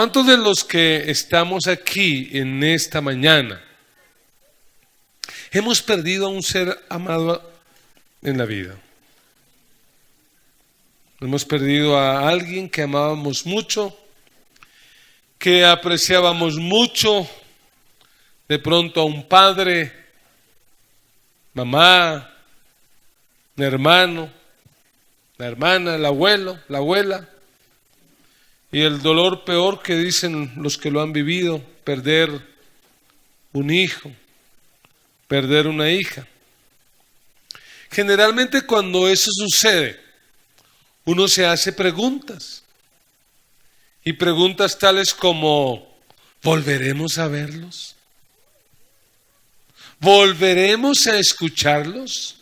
¿Cuántos de los que estamos aquí en esta mañana hemos perdido a un ser amado en la vida? Hemos perdido a alguien que amábamos mucho, que apreciábamos mucho, de pronto a un padre, mamá, un hermano, la hermana, el abuelo, la abuela. Y el dolor peor que dicen los que lo han vivido, perder un hijo, perder una hija. Generalmente cuando eso sucede, uno se hace preguntas. Y preguntas tales como, ¿volveremos a verlos? ¿Volveremos a escucharlos?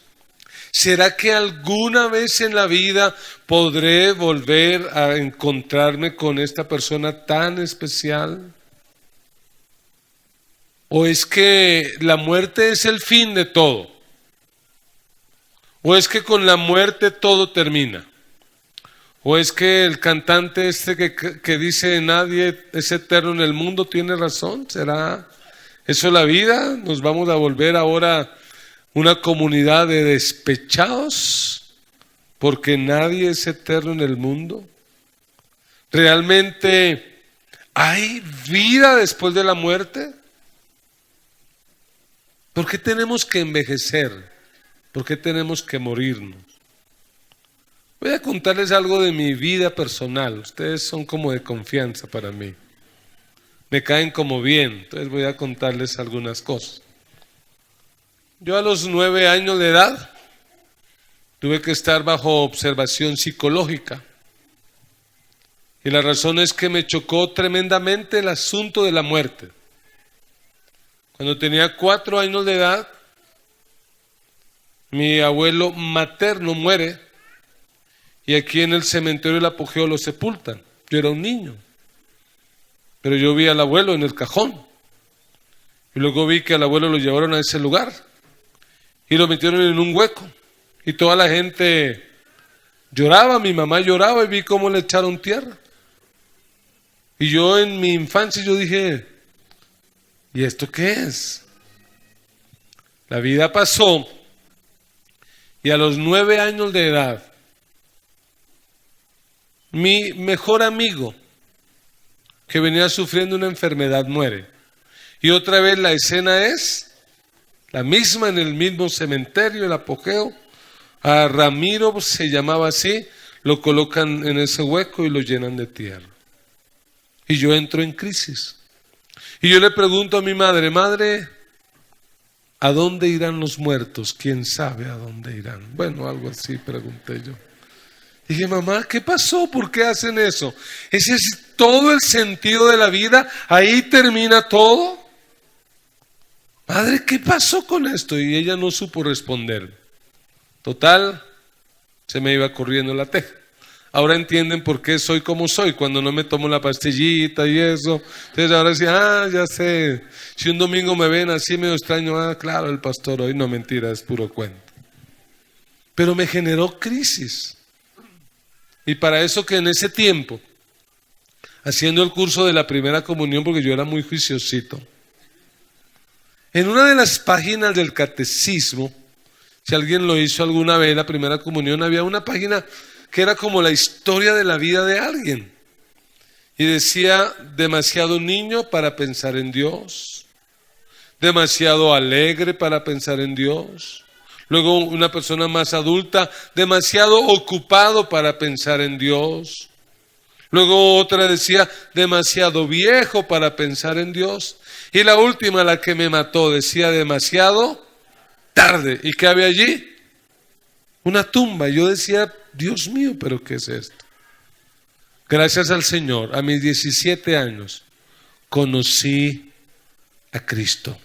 ¿Será que alguna vez en la vida podré volver a encontrarme con esta persona tan especial? ¿O es que la muerte es el fin de todo? ¿O es que con la muerte todo termina? ¿O es que el cantante que dice nadie es eterno en el mundo tiene razón? ¿Será eso la vida? ¿Nos vamos a volver ahora una comunidad de despechados porque nadie es eterno en el mundo? ¿Realmente hay vida después de la muerte? ¿Por qué tenemos que envejecer? ¿Por qué tenemos que morirnos? Voy a contarles algo de mi vida personal. Ustedes son como de confianza para mí. Me caen como bien, entonces voy a contarles algunas cosas. Yo a los 9 años de edad tuve que estar bajo observación psicológica. Y la razón es que me chocó tremendamente el asunto de la muerte. Cuando tenía 4 años de edad, mi abuelo materno muere. Y aquí en el cementerio del Apogeo lo sepultan. Yo era un niño, pero yo vi al abuelo en el cajón. Y luego vi que al abuelo lo llevaron a ese lugar y lo metieron en un hueco. Y toda la gente lloraba, mi mamá lloraba y vi cómo le echaron tierra. Y yo en mi infancia yo dije, ¿y esto qué es? La vida pasó y a los 9 años de edad, mi mejor amigo, que venía sufriendo una enfermedad, muere. Y otra vez la escena es la misma en el mismo cementerio, el Apogeo. A Ramiro se llamaba así, lo colocan en ese hueco y lo llenan de tierra. Y yo entro en crisis. Y yo le pregunto a mi madre, madre, ¿a dónde irán los muertos? ¿Quién sabe a dónde irán? Bueno, algo así pregunté yo. Dije, mamá, ¿qué pasó? ¿Por qué hacen eso? ¿Ese es todo el sentido de la vida? ¿Ahí termina todo? Madre, ¿qué pasó con esto? Y ella no supo responder. Total, se me iba corriendo la teja. Ahora entienden por qué soy como soy, cuando no me tomo la pastillita y eso. Entonces ahora sí, ya sé. Si un domingo me ven así medio extraño, claro, el pastor hoy, no, mentira, es puro cuento. Pero me generó crisis. Y para eso que en ese tiempo, haciendo el curso de la primera comunión, porque yo era muy juiciosito, en una de las páginas del catecismo, si alguien lo hizo alguna vez, la primera comunión, había una página que era como la historia de la vida de alguien. Y decía, demasiado niño para pensar en Dios, demasiado alegre para pensar en Dios. Luego una persona más adulta, demasiado ocupado para pensar en Dios. Luego otra decía, demasiado viejo para pensar en Dios. Y la última, la que me mató, decía, demasiado tarde. ¿Y qué había allí? Una tumba. Yo decía, Dios mío, ¿pero qué es esto? Gracias al Señor, a mis 17 años, conocí a Cristo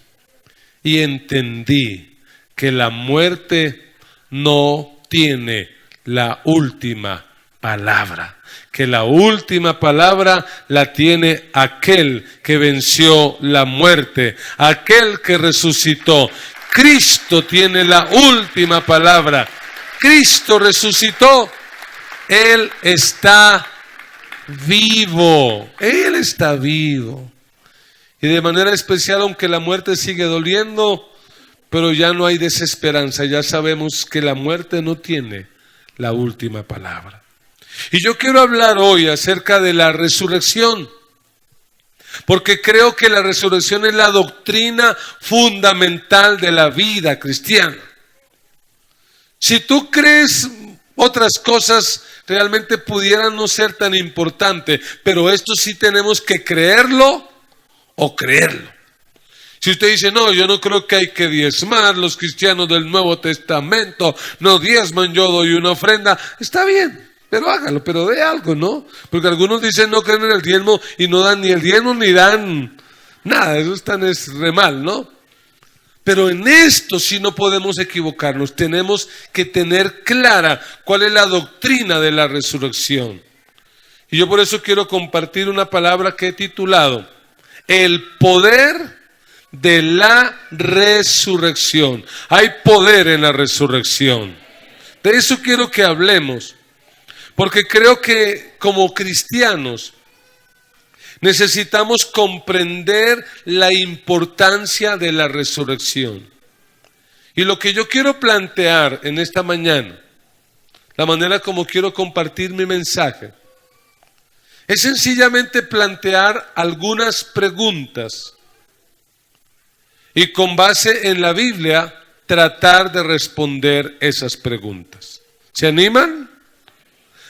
y entendí que la muerte no tiene la última palabra, que la última palabra la tiene aquel que venció la muerte, aquel que resucitó. Cristo tiene la última palabra. Cristo resucitó. Él está vivo. Él está vivo. Y de manera especial, aunque la muerte sigue doliendo, pero ya no hay desesperanza. Ya sabemos que la muerte no tiene la última palabra. Y yo quiero hablar hoy acerca de la resurrección, porque creo que la resurrección es la doctrina fundamental de la vida cristiana. Si tú crees otras cosas, realmente pudieran no ser tan importantes, pero esto sí tenemos que creerlo o creerlo. Si usted dice, no, yo no creo que hay que diezmar, los cristianos del Nuevo Testamento no diezman, yo doy una ofrenda, está bien, pero hágalo, pero dé algo, ¿no? Porque algunos dicen no creen en el diezmo y no dan ni el diezmo ni dan nada, eso es re mal, ¿no? Pero en esto sí no podemos equivocarnos, tenemos que tener clara cuál es la doctrina de la resurrección. Y yo por eso quiero compartir una palabra que he titulado el poder de la resurrección. Hay poder en la resurrección. De eso quiero que hablemos, porque creo que como cristianos necesitamos comprender la importancia de la resurrección. Y lo que yo quiero plantear en esta mañana, la manera como quiero compartir mi mensaje, es sencillamente plantear algunas preguntas y con base en la Biblia tratar de responder esas preguntas. ¿Se animan?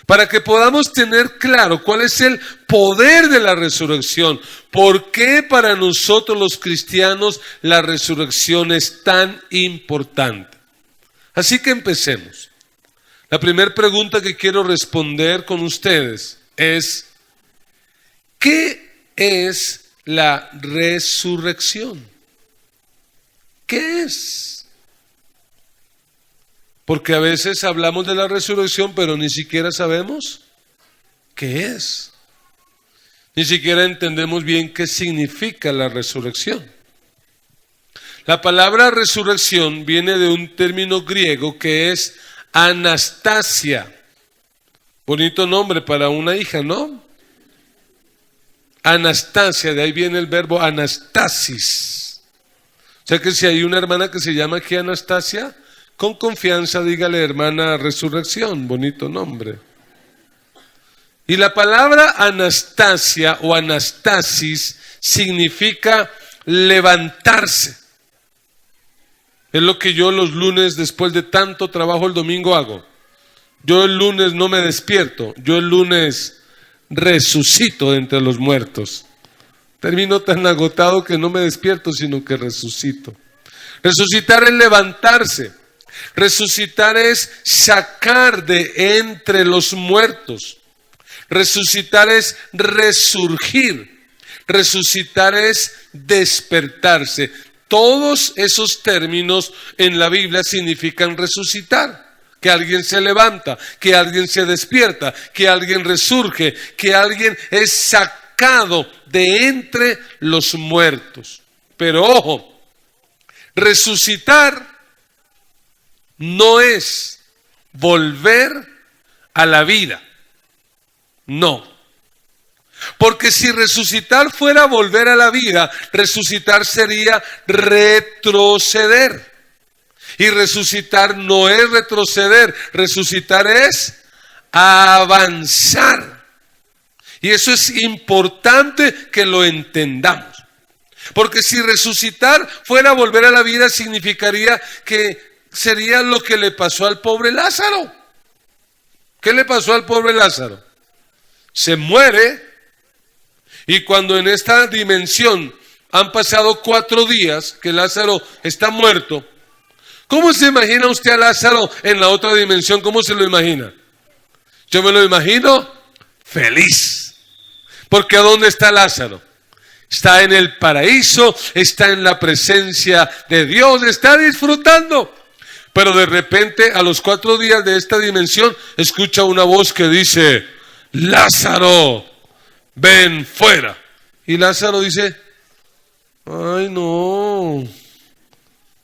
Para que podamos tener claro cuál es el poder de la resurrección. ¿Por qué para nosotros los cristianos la resurrección es tan importante? Así que empecemos. La primera pregunta que quiero responder con ustedes es: ¿qué es la resurrección? ¿Qué es? Porque a veces hablamos de la resurrección, pero ni siquiera sabemos qué es. Ni siquiera entendemos bien qué significa la resurrección. La palabra resurrección viene de un término griego que es anastasia. Bonito nombre para una hija, ¿no? Anastasia, de ahí viene el verbo anastasis. O sea que si hay una hermana que se llama aquí Anastasia, con confianza dígale hermana resurrección, bonito nombre. Y la palabra anastasia o anastasis significa levantarse. Es lo que yo los lunes, después de tanto trabajo el domingo, hago. Yo el lunes no me despierto, yo el lunes resucito de entre los muertos. Termino tan agotado que no me despierto, sino que resucito. Resucitar es levantarse. Resucitar es sacar de entre los muertos. Resucitar es resurgir. Resucitar es despertarse. Todos esos términos en la Biblia significan resucitar. Que alguien se levanta, que alguien se despierta, que alguien resurge, que alguien es sacado de entre los muertos. Pero ojo, resucitar no es volver a la vida. No. Porque si resucitar fuera volver a la vida, resucitar sería retroceder. Y resucitar no es retroceder, resucitar es avanzar. Y eso es importante que lo entendamos. Porque si resucitar fuera volver a la vida, significaría que sería lo que le pasó al pobre Lázaro. ¿Qué le pasó al pobre Lázaro? Se muere, y cuando en esta dimensión han pasado 4 días que Lázaro está muerto, ¿cómo se imagina usted a Lázaro en la otra dimensión? ¿Cómo se lo imagina? Yo me lo imagino feliz. Porque ¿a dónde está Lázaro? Está en el paraíso, está en la presencia de Dios, está disfrutando. Pero de repente, a los 4 días de esta dimensión, escucha una voz que dice: Lázaro, ven fuera. Y Lázaro dice: ay no,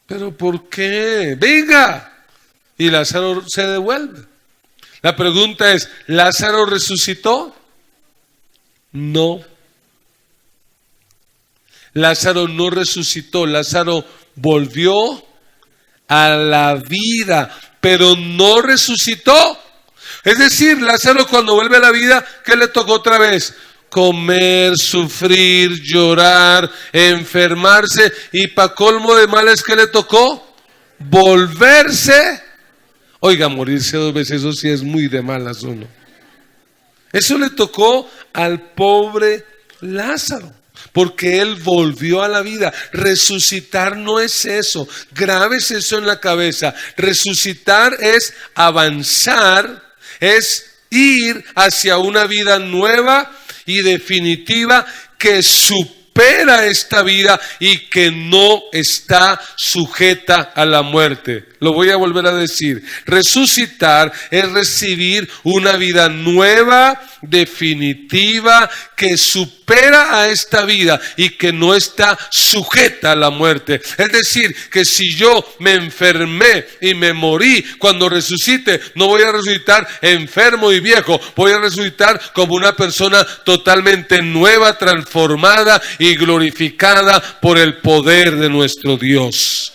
pero ¿por qué? Venga. Y Lázaro se devuelve. La pregunta es: ¿Lázaro resucitó? No. Lázaro no resucitó, Lázaro volvió a la vida, pero no resucitó. Es decir, Lázaro cuando vuelve a la vida, ¿qué le tocó otra vez? Comer, sufrir, llorar, enfermarse, y para colmo de males, ¿qué le tocó? Volverse. Oiga, morirse 2 veces, eso sí es muy de malas uno. Eso le tocó al pobre Lázaro, porque él volvió a la vida. Resucitar no es eso, grabes eso en la cabeza. Resucitar es avanzar, es ir hacia una vida nueva y definitiva que supera esta vida y que no está sujeta a la muerte. Lo voy a volver a decir. Resucitar es recibir una vida nueva, definitiva, que supera a esta vida y que no está sujeta a la muerte. Es decir, que si yo me enfermé y me morí, cuando resucite, no voy a resucitar enfermo y viejo, voy a resucitar como una persona totalmente nueva, transformada y glorificada por el poder de nuestro Dios.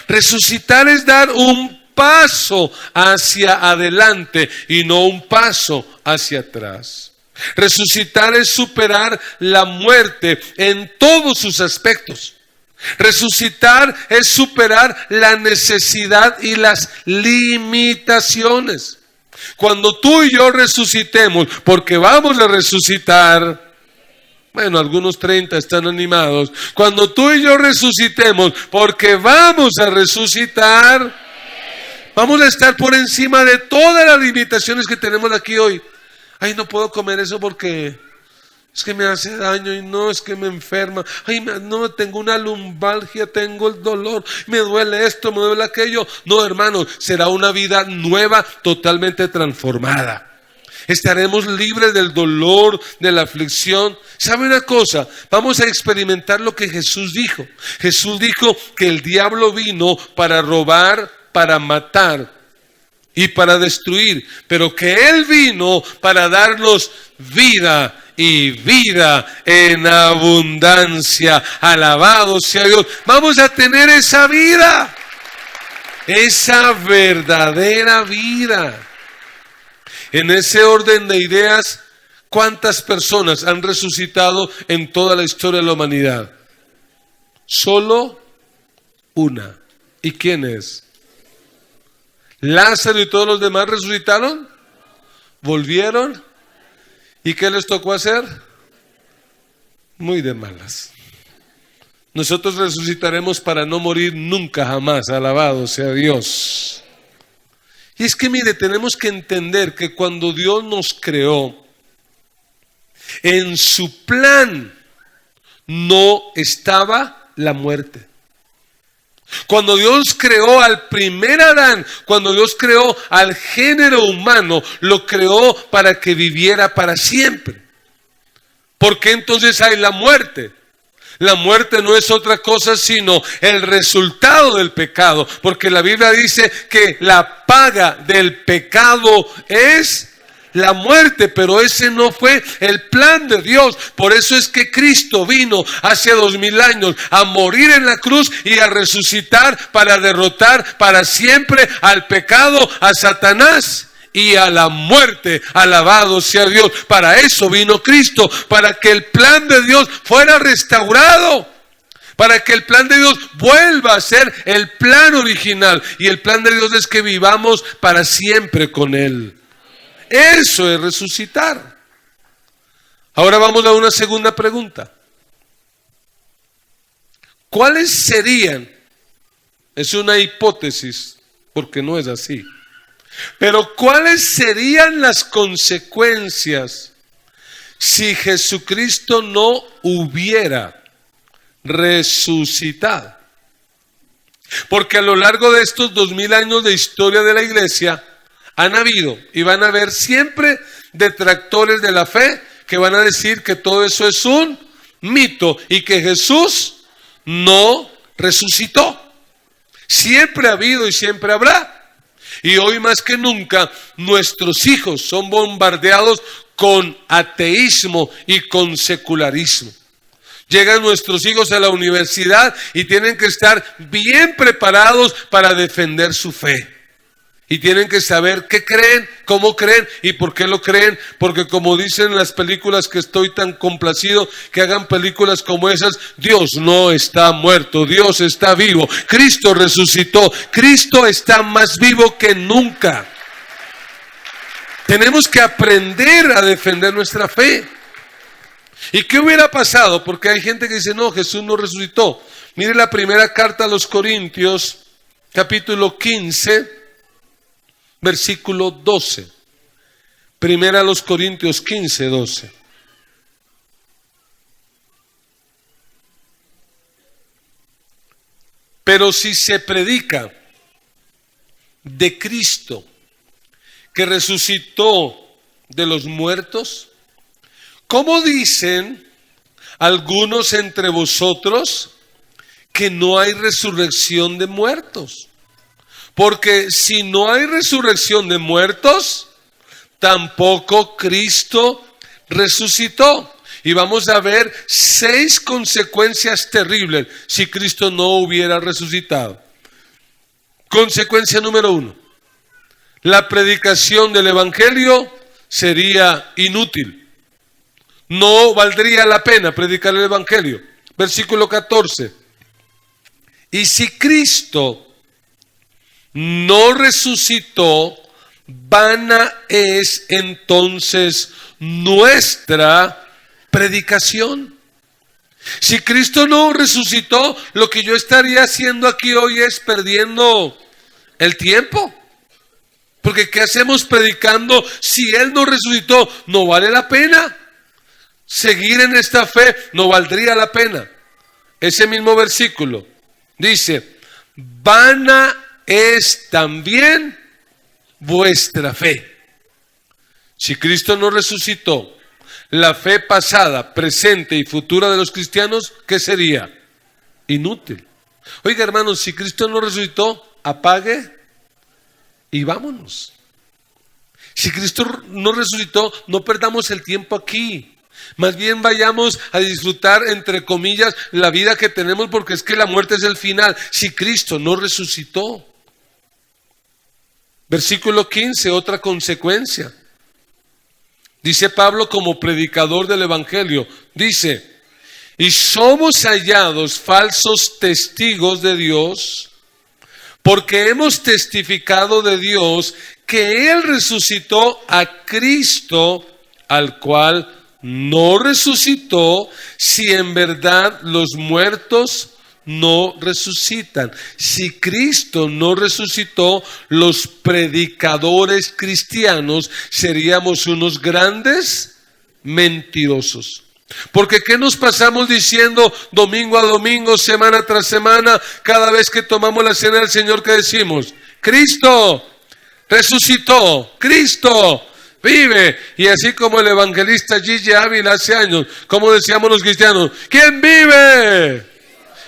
Resucitar es dar un paso hacia adelante y no un paso hacia atrás. Resucitar es superar la muerte en todos sus aspectos. Resucitar es superar la necesidad y las limitaciones. Cuando tú y yo resucitemos, porque vamos a resucitar, bueno, algunos 30 están animados. Cuando tú y yo resucitemos, porque vamos a resucitar, vamos a estar por encima de todas las limitaciones que tenemos aquí hoy. Ay, no puedo comer eso porque es que me hace daño, y no, es que me enferma. Ay, no, tengo una lumbalgia, tengo el dolor, me duele esto, me duele aquello. No, hermano, será una vida nueva, totalmente transformada. Estaremos libres del dolor, de la aflicción. ¿Sabe una cosa? Vamos a experimentar lo que Jesús dijo. Jesús dijo que el diablo vino para robar, para matar y para destruir, pero que Él vino para darnos vida y vida en abundancia. Alabado sea Dios. Vamos a tener esa vida, esa verdadera vida. En ese orden de ideas, ¿cuántas personas han resucitado en toda la historia de la humanidad? Solo una. ¿Y quién es? ¿Lázaro y todos los demás resucitaron? ¿Volvieron? ¿Y qué les tocó hacer? Muy de malas. Nosotros resucitaremos para no morir nunca jamás. Alabado sea Dios. Y es que mire, tenemos que entender que cuando Dios nos creó, en su plan no estaba la muerte. Cuando Dios creó al primer Adán, cuando Dios creó al género humano, lo creó para que viviera para siempre. ¿Por qué entonces hay la muerte? La muerte no es otra cosa sino el resultado del pecado, porque la Biblia dice que la paga del pecado es la muerte, pero ese no fue el plan de Dios. Por eso es que Cristo vino hace 2000 años a morir en la cruz y a resucitar para derrotar para siempre al pecado, a Satanás y a la muerte. Alabado sea Dios. Para eso vino Cristo, para que el plan de Dios fuera restaurado, para que el plan de Dios vuelva a ser el plan original. Y el plan de Dios es que vivamos para siempre con Él. Eso es resucitar. Ahora vamos a una segunda pregunta. ¿Cuáles serían? Es una hipótesis, porque no es así. Pero ¿cuáles serían las consecuencias si Jesucristo no hubiera resucitado? Porque a lo largo de estos 2000 años de historia de la iglesia han habido y van a haber siempre detractores de la fe que van a decir que todo eso es un mito y que Jesús no resucitó. Siempre ha habido y siempre habrá. Y hoy más que nunca nuestros hijos son bombardeados con ateísmo y con secularismo. Llegan nuestros hijos a la universidad y tienen que estar bien preparados para defender su fe. Y tienen que saber qué creen, cómo creen y por qué lo creen. Porque como dicen en las películas, que estoy tan complacido que hagan películas como esas: Dios no está muerto, Dios está vivo, Cristo resucitó, Cristo está más vivo que nunca. Tenemos que aprender a defender nuestra fe. ¿Y qué hubiera pasado? Porque hay gente que dice: no, Jesús no resucitó. Mire la primera carta a los Corintios, capítulo 15, versículo 12. Primera a los Corintios 15, 12. Pero si se predica de Cristo, que resucitó de los muertos, ¿cómo dicen algunos entre vosotros que no hay resurrección de muertos? Porque si no hay resurrección de muertos, tampoco Cristo resucitó. Y vamos a ver 6 consecuencias terribles si Cristo no hubiera resucitado. Consecuencia número 1: la predicación del Evangelio sería inútil. No valdría la pena predicar el Evangelio. Versículo 14. Y si Cristo no resucitó, vana es entonces nuestra predicación. Si Cristo no resucitó, lo que yo estaría haciendo aquí hoy es perdiendo el tiempo. Porque ¿qué hacemos predicando si Él no resucitó? No vale la pena. Seguir en esta fe no valdría la pena. Ese mismo versículo dice: vana es también vuestra fe. Si Cristo no resucitó, la fe pasada, presente y futura de los cristianos, ¿qué sería? Inútil. Oiga, hermanos, si Cristo no resucitó, apague y vámonos. Si Cristo no resucitó, no perdamos el tiempo aquí. Más bien vayamos a disfrutar, entre comillas, la vida que tenemos, porque es que la muerte es el final. Si Cristo no resucitó. Versículo 15, otra consecuencia. Dice Pablo como predicador del Evangelio, dice: y somos hallados falsos testigos de Dios, porque hemos testificado de Dios que Él resucitó a Cristo, al cual no resucitó, si en verdad los muertos no resucitan. Si Cristo no resucitó, los predicadores cristianos seríamos unos grandes mentirosos. Porque ¿qué nos pasamos diciendo domingo a domingo, semana tras semana, cada vez que tomamos la cena del Señor? ¿Qué decimos? Cristo resucitó, Cristo vive. Y así como el evangelista Gigi Ávila hace años, como decíamos los cristianos: ¿quién vive?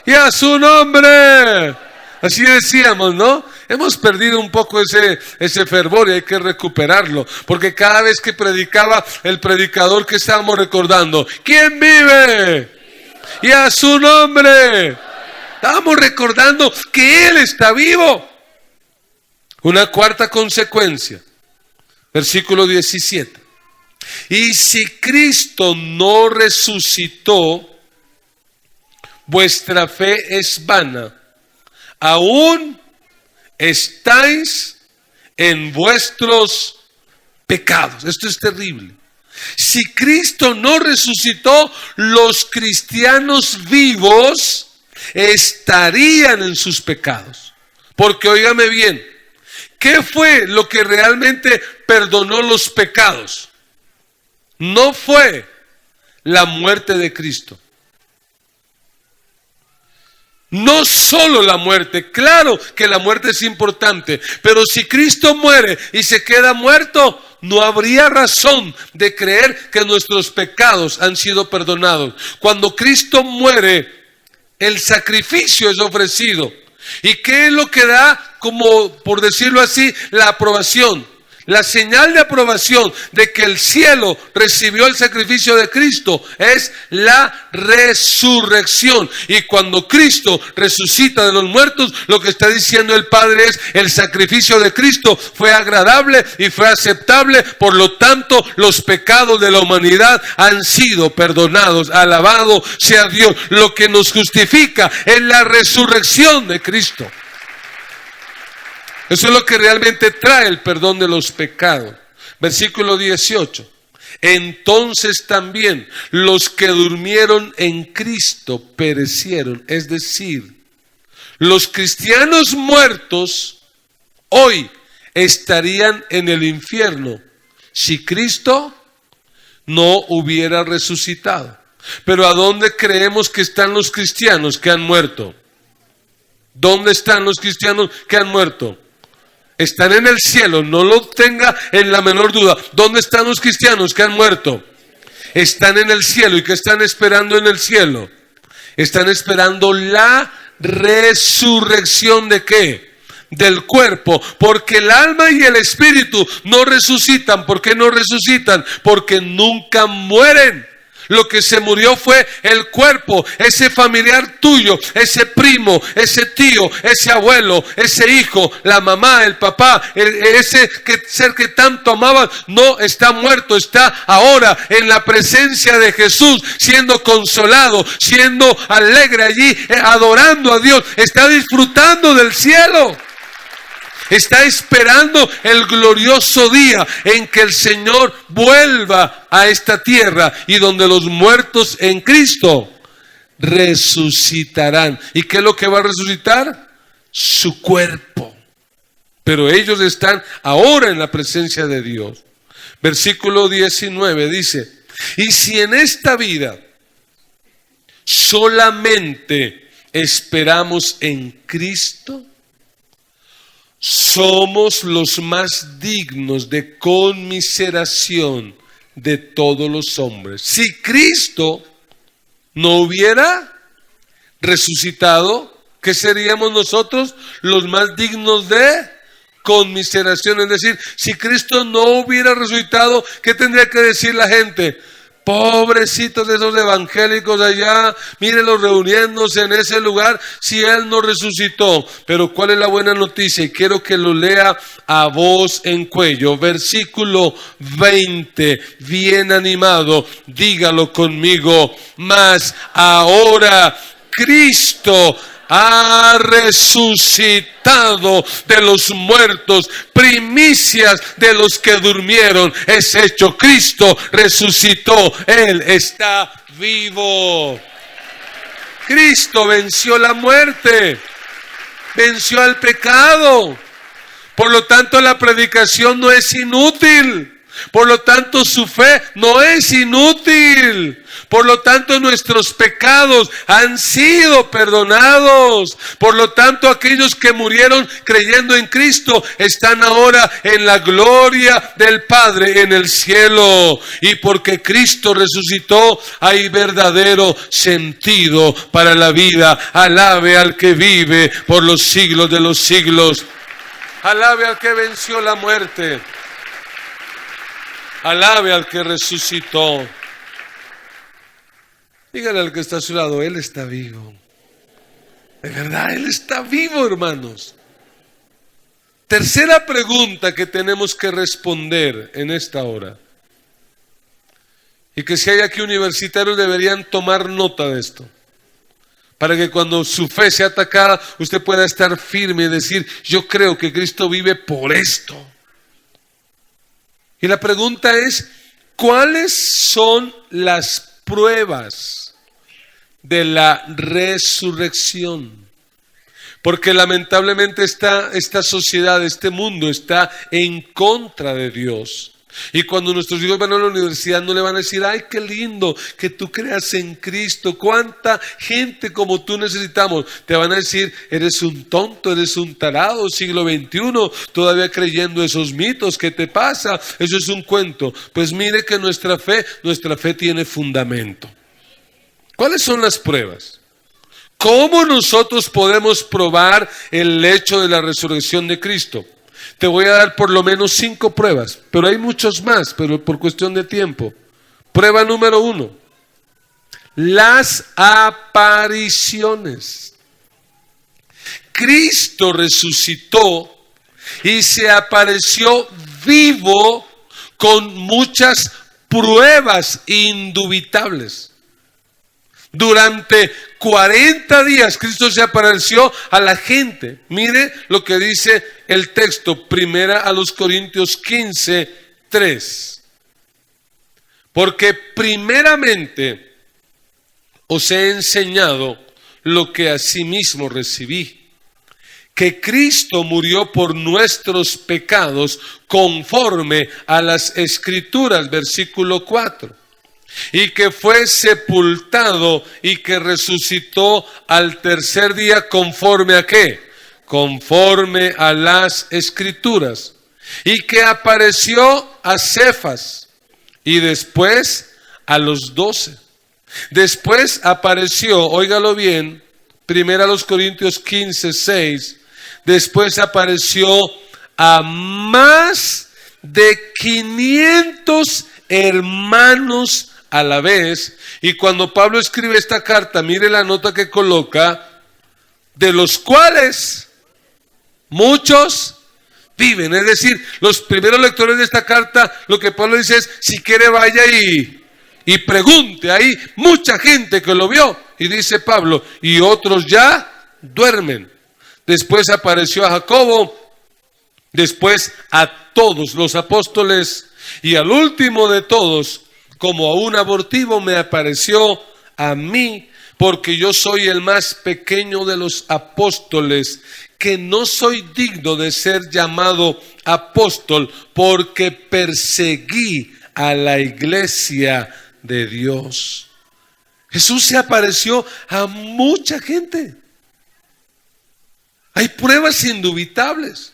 Y a su nombre. Así decíamos, ¿no? Hemos perdido un poco ese fervor y hay que recuperarlo. Porque cada vez que predicaba el predicador, que estábamos recordando: ¿quién vive? Y a su nombre. Estábamos recordando que Él está vivo. Una cuarta consecuencia. Versículo 17. Y si Cristo no resucitó, vuestra fe es vana, aún estáis en vuestros pecados. Esto es terrible. Si Cristo no resucitó, los cristianos vivos estarían en sus pecados. Porque óigame bien, ¿qué fue lo que realmente perdonó los pecados? No fue la muerte de Cristo. No solo la muerte, claro que la muerte es importante, pero si Cristo muere y se queda muerto, no habría razón de creer que nuestros pecados han sido perdonados. Cuando Cristo muere, el sacrificio es ofrecido. ¿Y qué es lo que da, como por decirlo así, la aprobación? La señal de aprobación de que el cielo recibió el sacrificio de Cristo es la resurrección. Y cuando Cristo resucita de los muertos, lo que está diciendo el Padre es: el sacrificio de Cristo fue agradable y fue aceptable, por lo tanto los pecados de la humanidad han sido perdonados. Alabado sea Dios. Lo que nos justifica es la resurrección de Cristo. Eso es lo que realmente trae el perdón de los pecados. Versículo 18. Entonces también los que durmieron en Cristo perecieron. Es decir, los cristianos muertos hoy estarían en el infierno si Cristo no hubiera resucitado. Pero ¿a dónde creemos que están los cristianos que han muerto? ¿Dónde están los cristianos que han muerto? Están en el cielo, no lo tenga en la menor duda. ¿Dónde están los cristianos que han muerto? Están en el cielo. ¿Y qué están esperando en el cielo? Están esperando la resurrección ¿de qué? Del cuerpo, porque el alma y el espíritu no resucitan. ¿Por qué no resucitan? Porque nunca mueren. Lo que se murió fue el cuerpo, ese familiar tuyo, ese primo, ese tío, ese abuelo, ese hijo, la mamá, el papá, ese ser que tanto amabas, no está muerto, está ahora en la presencia de Jesús, siendo consolado, siendo alegre allí, adorando a Dios, está disfrutando del cielo. Está esperando el glorioso día en que el Señor vuelva a esta tierra y donde los muertos en Cristo resucitarán. ¿Y qué es lo que va a resucitar? Su cuerpo. Pero ellos están ahora en la presencia de Dios. Versículo 19 dice: y si en esta vida solamente esperamos en Cristo, somos los más dignos de conmiseración de todos los hombres. Si Cristo no hubiera resucitado, ¿qué seríamos nosotros? Los más dignos de conmiseración. Es decir, si Cristo no hubiera resucitado, ¿qué tendría que decir la gente? Pobrecitos de esos evangélicos allá, mírenlos reuniéndose en ese lugar si Él no resucitó. Pero ¿cuál es la buena noticia? Y quiero que lo lea a voz en cuello. Versículo 20, bien animado, dígalo conmigo: mas ahora Cristo ha resucitado de los muertos, primicias de los que durmieron es hecho. Cristo resucitó, Él está vivo. Cristo venció la muerte, venció al pecado. Por lo tanto, la predicación no es inútil. Por lo tanto, su fe no es inútil. Por lo tanto, nuestros pecados han sido perdonados. Por lo tanto, aquellos que murieron creyendo en Cristo están ahora en la gloria del Padre en el cielo. Y porque Cristo resucitó, hay verdadero sentido para la vida. Alabe al que vive por los siglos de los siglos. Alabe al que venció la muerte. Alabe al que resucitó. Dígale al que está a su lado: Él está vivo. De verdad, Él está vivo, hermanos. Tercera pregunta que tenemos que responder en esta hora. Y que si hay aquí universitarios deberían tomar nota de esto. Para que cuando su fe sea atacada, usted pueda estar firme y decir: yo creo que Cristo vive por esto. Y la pregunta es: ¿cuáles son las pruebas de la resurrección? Porque lamentablemente esta sociedad, este mundo está en contra de Dios. Y cuando nuestros hijos van a la universidad no le van a decir: ay, qué lindo que tú creas en Cristo, cuánta gente como tú necesitamos. Te van a decir: eres un tonto, eres un tarado, siglo XXI, todavía creyendo esos mitos. ¿Qué te pasa? Eso es un cuento. Pues mire que nuestra fe tiene fundamento. ¿Cuáles son las pruebas? ¿Cómo nosotros podemos probar el hecho de la resurrección de Cristo? Te voy a dar por lo menos 5 pruebas, pero hay muchos más, pero por cuestión de tiempo. Prueba número 1. Las apariciones. Cristo resucitó y se apareció vivo con muchas pruebas indubitables. Durante 40 días Cristo se apareció a la gente. Mire lo que dice el texto, 1 Corintios 15, 3. Porque primeramente os he enseñado lo que asimismo recibí, que Cristo murió por nuestros pecados conforme a las Escrituras, versículo 4. Y que fue sepultado y que resucitó al tercer día conforme a ¿qué? Conforme a las Escrituras. Y que apareció a Cefas y después a los 12. Después apareció, óigalo bien, 1 Corintios 15, 6. Después apareció a más de 500 hermanos a la vez. Y cuando Pablo escribe esta carta, mire la nota que coloca, de los cuales muchos viven. Es decir, los primeros lectores de esta carta, lo que Pablo dice es, si quiere vaya y pregunte. Hay mucha gente que lo vio. Y dice Pablo, y otros ya duermen. Después apareció a Jacobo, después a todos los apóstoles, y al último de todos, como a un abortivo, me apareció a mí, porque yo soy el más pequeño de los apóstoles, que no soy digno de ser llamado apóstol, porque perseguí a la iglesia de Dios. Jesús se apareció a mucha gente. Hay pruebas indubitables.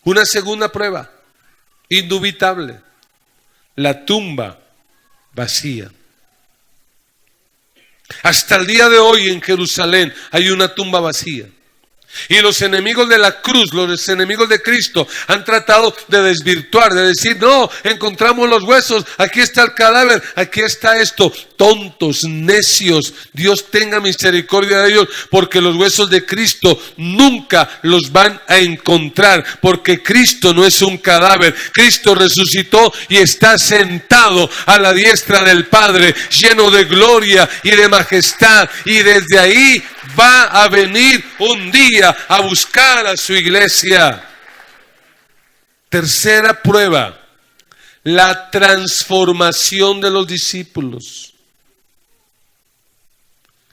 Una segunda prueba, indubitable, la tumba vacía. Hasta el día de hoy en Jerusalén hay una tumba vacía. Y los enemigos de la cruz, los enemigos de Cristo, han tratado de desvirtuar, de decir, no, encontramos los huesos, aquí está el cadáver, aquí está esto. Tontos, necios, Dios tenga misericordia de ellos, porque los huesos de Cristo nunca los van a encontrar, porque Cristo no es un cadáver. Cristo resucitó y está sentado a la diestra del Padre, lleno de gloria y de majestad, y desde ahí va a venir un día a buscar a su iglesia. Tercera prueba, la transformación de los discípulos.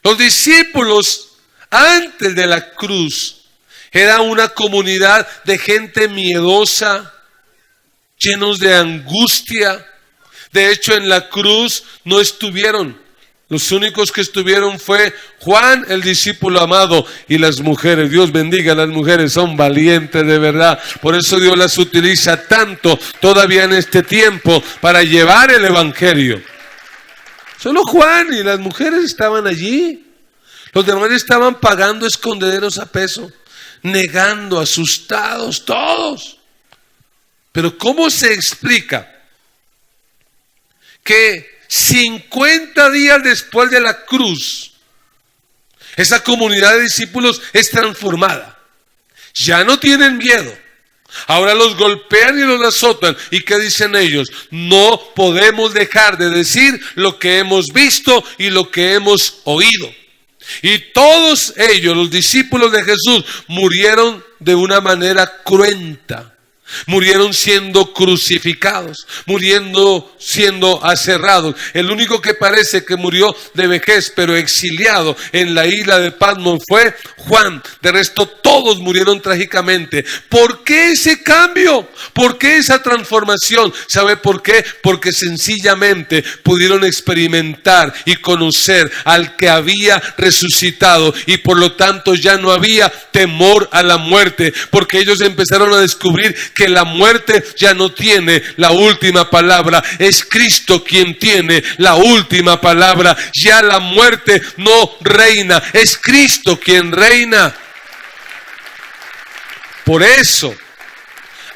Los discípulos antes de la cruz eran una comunidad de gente miedosa, llenos de angustia. De hecho, en la cruz no estuvieron. Los únicos que estuvieron fue Juan, el discípulo amado, y las mujeres. Dios bendiga a las mujeres, son valientes de verdad. Por eso Dios las utiliza tanto todavía en este tiempo para llevar el evangelio. Solo Juan y las mujeres estaban allí. Los demás estaban pagando escondederos a peso, negando, asustados, todos. Pero ¿cómo se explica que 50 días después de la cruz, esa comunidad de discípulos es transformada? Ya no tienen miedo. Ahora los golpean y los azotan. ¿Y qué dicen ellos? No podemos dejar de decir lo que hemos visto y lo que hemos oído. Y todos ellos, los discípulos de Jesús, murieron de una manera cruenta. Murieron siendo crucificados, muriendo siendo aserrados. El único que parece que murió de vejez, pero exiliado en la isla de Patmos, fue Juan. De resto todos murieron trágicamente. ¿Por qué ese cambio? ¿Por qué esa transformación? ¿Sabe por qué? Porque sencillamente pudieron experimentar y conocer al que había resucitado, y por lo tanto ya no había temor a la muerte, porque ellos empezaron a descubrir que la muerte ya no tiene la última palabra. Es Cristo quien tiene la última palabra. Ya la muerte no reina, es Cristo quien reina. Por eso,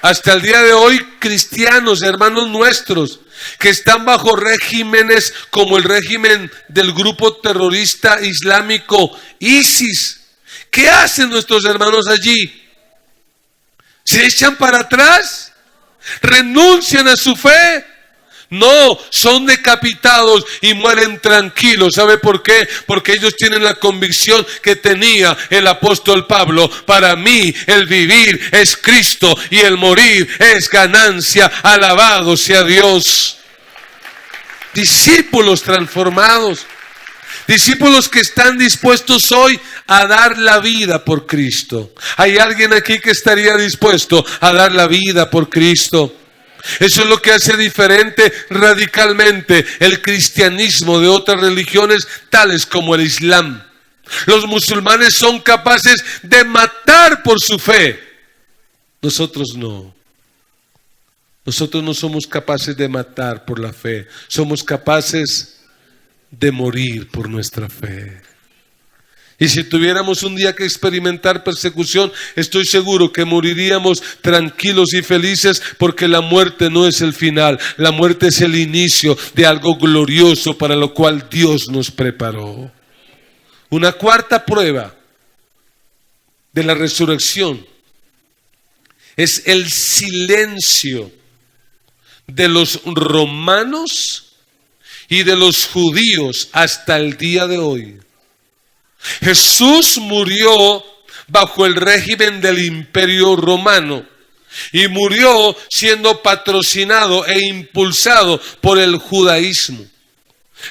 Hasta el día de hoy, cristianos, hermanos nuestros, que están bajo regímenes como el régimen del grupo terrorista islámico ISIS. ¿Qué hacen nuestros hermanos allí? ¿Se echan para atrás? ¿Renuncian a su fe? No, son decapitados y mueren tranquilos. ¿Sabe por qué? Porque ellos tienen la convicción que tenía el apóstol Pablo: para mí el vivir es Cristo y el morir es ganancia. Alabado sea Dios. Discípulos transformados, discípulos que están dispuestos hoy a dar la vida por Cristo. ¿Hay alguien aquí que estaría dispuesto a dar la vida por Cristo? Eso es lo que hace diferente radicalmente el cristianismo de otras religiones tales como el Islam. Los musulmanes son capaces de matar por su fe. Nosotros no. Nosotros no somos capaces de matar por la fe. Somos capaces de morir por nuestra fe. Y si tuviéramos un día que experimentar persecución, estoy seguro que moriríamos tranquilos y felices, porque la muerte no es el final. La muerte es el inicio de algo glorioso para lo cual Dios nos preparó. Una cuarta prueba de la resurrección es el silencio de los romanos y de los judíos hasta el día de hoy. Jesús murió bajo el régimen del Imperio Romano y murió siendo patrocinado e impulsado por el judaísmo.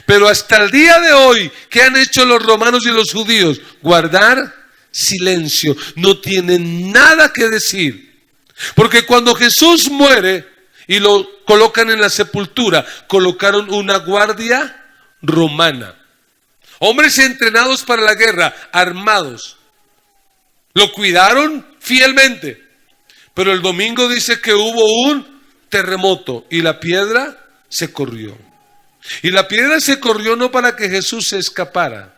Pero hasta el día de hoy, ¿qué han hecho los romanos y los judíos? Guardar silencio. No tienen nada que decir. Porque cuando Jesús muere y lo colocan en la sepultura, colocaron una guardia romana. Hombres entrenados para la guerra, armados. Lo cuidaron fielmente. Pero el domingo dice que hubo un terremoto y la piedra se corrió. Y la piedra se corrió no para que Jesús se escapara,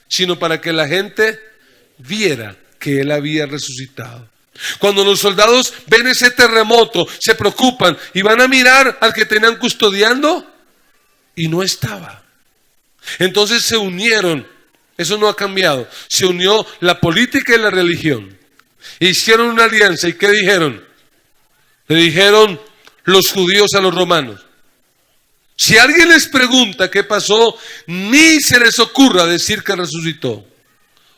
sino para que la gente viera que Él había resucitado. Cuando los soldados ven ese terremoto, se preocupan y van a mirar al que tenían custodiando y no estaba. Entonces se unieron, eso no ha cambiado, se unió la política y la religión. Hicieron una alianza. ¿Y qué dijeron? Le dijeron los judíos a los romanos: si alguien les pregunta qué pasó, ni se les ocurra decir que resucitó.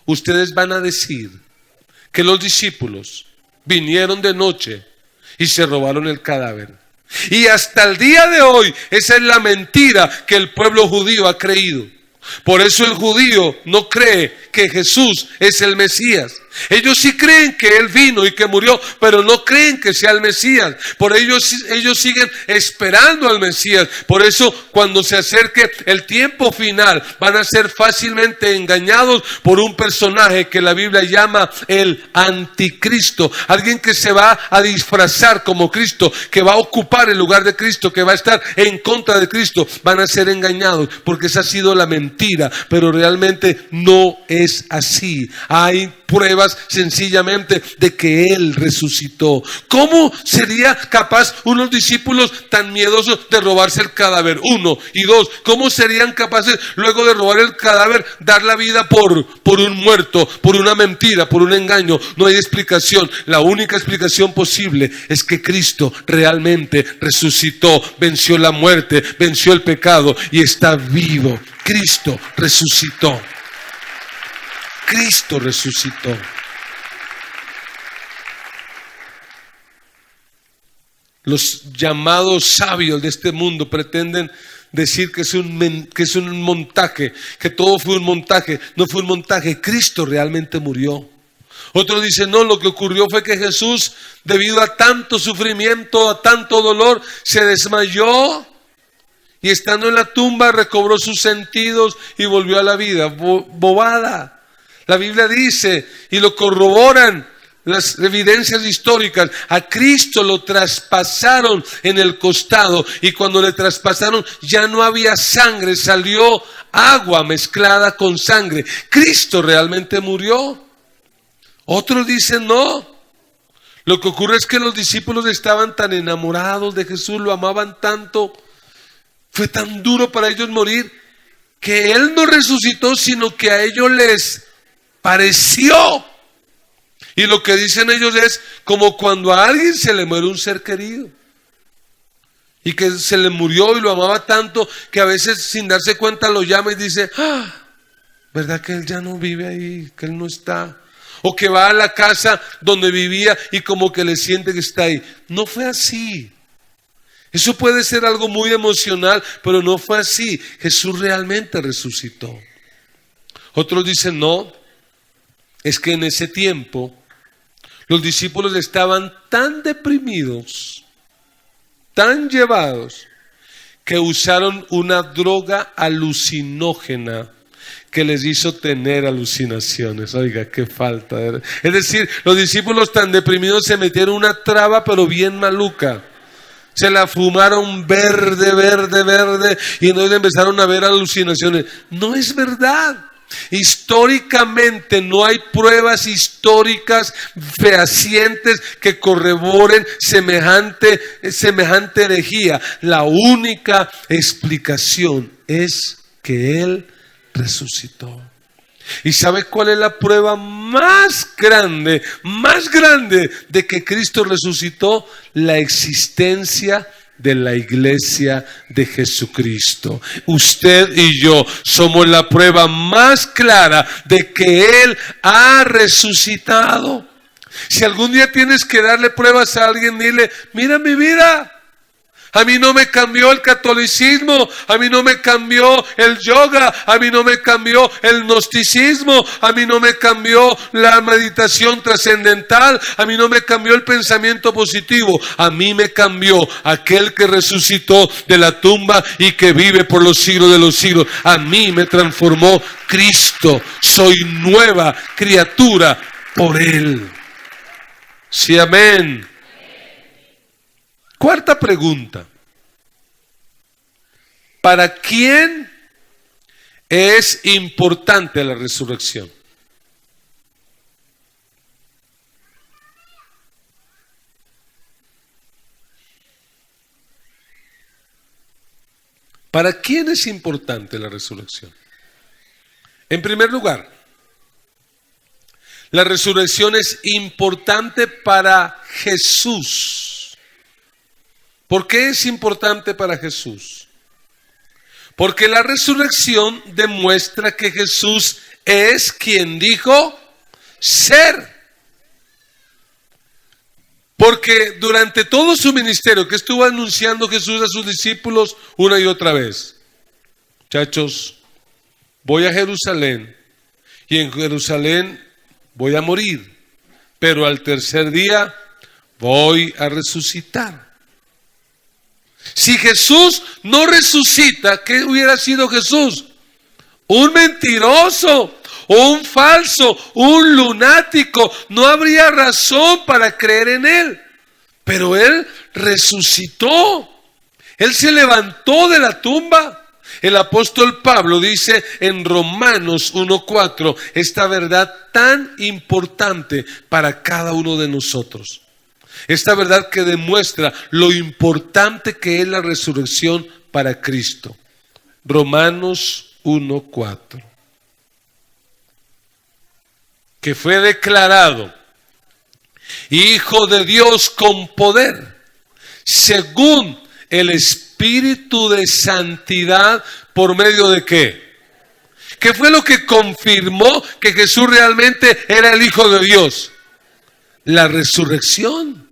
Ustedes van a decir que los discípulos vinieron de noche y se robaron el cadáver. Y hasta el día de hoy, esa es la mentira que el pueblo judío ha creído. Por eso el judío no cree que Jesús es el Mesías. Ellos sí creen que Él vino y que murió, pero no creen que sea el Mesías. Por ellos siguen esperando al Mesías. Por eso cuando se acerque el tiempo final, van a ser fácilmente engañados por un personaje que la Biblia llama el anticristo. Alguien que se va a disfrazar como Cristo, que va a ocupar el lugar de Cristo, que va a estar en contra de Cristo. Van a ser engañados porque esa ha sido la mentira, pero realmente no es así. Hay pruebas sencillamente de que Él resucitó. ¿Cómo sería capaz unos discípulos tan miedosos de robarse el cadáver? Uno. Y dos, ¿cómo serían capaces luego de robar el cadáver dar la vida por un muerto, por una mentira, por un engaño? No hay explicación. La única explicación posible es que Cristo realmente resucitó, venció la muerte, venció el pecado y está vivo. Cristo resucitó. Cristo resucitó. Los llamados sabios de este mundo pretenden decir que es un montaje, que todo fue un montaje. No fue un montaje, Cristo realmente murió. Otros dicen, no, lo que ocurrió fue que Jesús, debido a tanto sufrimiento, a tanto dolor, se desmayó y estando en la tumba recobró sus sentidos y volvió a la vida. Bobada. La Biblia dice, y lo corroboran las evidencias históricas, a Cristo lo traspasaron en el costado, y cuando le traspasaron ya no había sangre, salió agua mezclada con sangre. Cristo realmente murió. Otros dicen no, Lo que ocurre es que los discípulos estaban tan enamorados de Jesús, lo amaban tanto, fue tan duro para ellos morir, que Él no resucitó, sino que a ellos les pareció. Y lo que dicen ellos es como cuando a alguien se le muere un ser querido. Y que se le murió y lo amaba tanto que a veces sin darse cuenta lo llama y dice, ¿verdad que él ya no vive ahí? Que él no está. O que va a la casa donde vivía y como que le siente que está ahí. No fue así. Eso puede ser algo muy emocional, pero no fue así. Jesús realmente resucitó. Otros dicen, no, es que en ese tiempo los discípulos estaban tan deprimidos, tan llevados, que usaron una droga alucinógena que les hizo tener alucinaciones. Oiga, qué falta. Es decir, los discípulos tan deprimidos se metieron una traba, pero bien maluca. Se la fumaron verde, y entonces empezaron a ver alucinaciones. No es verdad. Históricamente no hay pruebas históricas fehacientes que corroboren semejante herejía. La única explicación es que Él resucitó. ¿Y sabe cuál es la prueba más grande de que Cristo resucitó? La existencia de la iglesia de Jesucristo. Usted y yo somos la prueba más clara de que Él ha resucitado. Si algún día tienes que darle pruebas a alguien, dile, mira mi vida. A mí no me cambió el catolicismo, a mí no me cambió el yoga, a mí no me cambió el gnosticismo, a mí no me cambió la meditación trascendental, a mí no me cambió el pensamiento positivo, a mí me cambió aquel que resucitó de la tumba y que vive por los siglos de los siglos. A mí me transformó Cristo, soy nueva criatura por Él. Sí, amén. Cuarta pregunta. ¿Para quién es importante la resurrección? ¿Para quién es importante la resurrección? En primer lugar, la resurrección es importante para Jesús. ¿Por qué es importante para Jesús? Porque la resurrección demuestra que Jesús es quien dijo ser. Porque durante todo su ministerio que estuvo anunciando Jesús a sus discípulos una y otra vez, muchachos, voy a Jerusalén y en Jerusalén voy a morir, pero al tercer día voy a resucitar. Si Jesús no resucita, ¿qué hubiera sido Jesús? Un mentiroso, un falso, un lunático. No habría razón para creer en Él. Pero Él resucitó. Él se levantó de la tumba. El apóstol Pablo dice en Romanos 1:4 esta verdad tan importante para cada uno de nosotros. Esta verdad que demuestra lo importante que es la resurrección para Cristo. Romanos 1:4. Que fue declarado Hijo de Dios con poder, según el Espíritu de Santidad, ¿por medio de qué? ¿Qué fue lo que confirmó que Jesús realmente era el Hijo de Dios? La resurrección.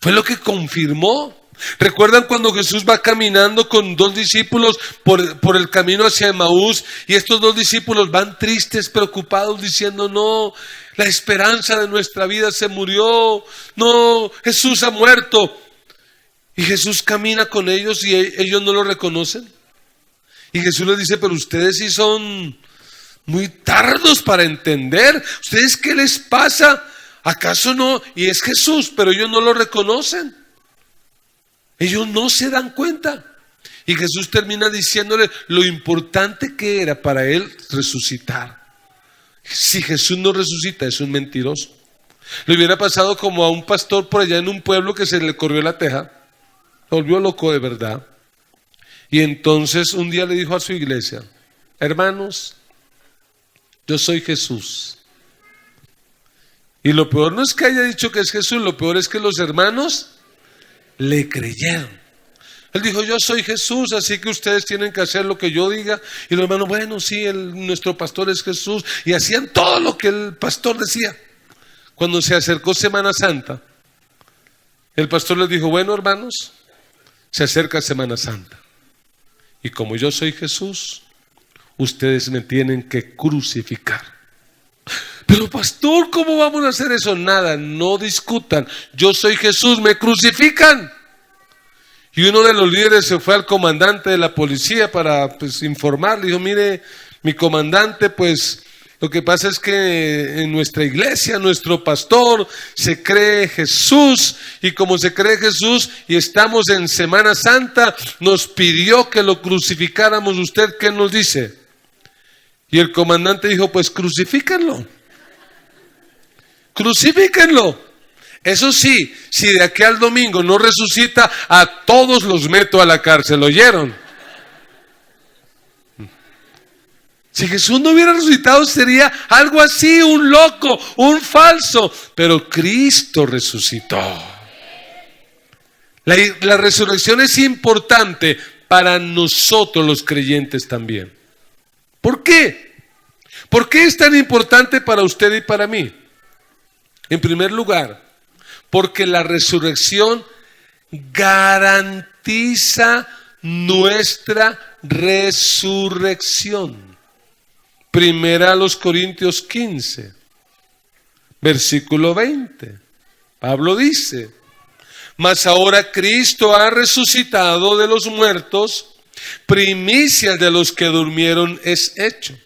Fue lo que confirmó. ¿Recuerdan cuando Jesús va caminando con dos discípulos por el camino hacia Emaús? Y estos dos discípulos van tristes, preocupados, diciendo, no, la esperanza de nuestra vida se murió. No, Jesús ha muerto. Y Jesús camina con ellos y ellos no lo reconocen. Y Jesús les dice, pero ustedes sí son muy tardos para entender. ¿Ustedes qué les pasa? ¿Acaso no? Y es Jesús, pero ellos no lo reconocen. Ellos no se dan cuenta. Y Jesús termina diciéndole lo importante que era para él resucitar. Si Jesús no resucita, es un mentiroso. Le hubiera pasado como a un pastor por allá en un pueblo que se le corrió la teja, se volvió loco de verdad. Y entonces un día le dijo a su iglesia: hermanos, yo soy Jesús. Y lo peor no es que haya dicho que es Jesús, lo peor es que los hermanos le creyeron. Él dijo: yo soy Jesús, así que ustedes tienen que hacer lo que yo diga. Y los hermanos: bueno, sí, nuestro pastor es Jesús. Y hacían todo lo que el pastor decía. Cuando se acercó Semana Santa, el pastor les dijo: bueno, hermanos, se acerca Semana Santa. Y como yo soy Jesús, ustedes me tienen que crucificar. Pero pastor, ¿cómo vamos a hacer eso? Nada, no discutan. Yo soy Jesús, me crucifican. Y uno de los líderes se fue al comandante de la policía para informarle. Dijo: mire, mi comandante, lo que pasa es que en nuestra iglesia, nuestro pastor se cree Jesús, y como se cree Jesús y estamos en Semana Santa, nos pidió que lo crucificáramos. ¿Usted qué nos dice? Y el comandante dijo: pues crucifíquenlo. Crucifíquenlo. Eso sí, si de aquí al domingo no resucita, a todos los meto a la cárcel. ¿Oyeron? Si Jesús no hubiera resucitado, sería algo así, un loco, un falso. Pero Cristo resucitó. La resurrección es importante para nosotros los creyentes también. ¿Por qué? ¿Por qué es tan importante para usted y para mí? En primer lugar, porque la resurrección garantiza nuestra resurrección. Primera a los Corintios 15, versículo 20. Pablo dice: mas ahora Cristo ha resucitado de los muertos, primicias de los que durmieron es hecho.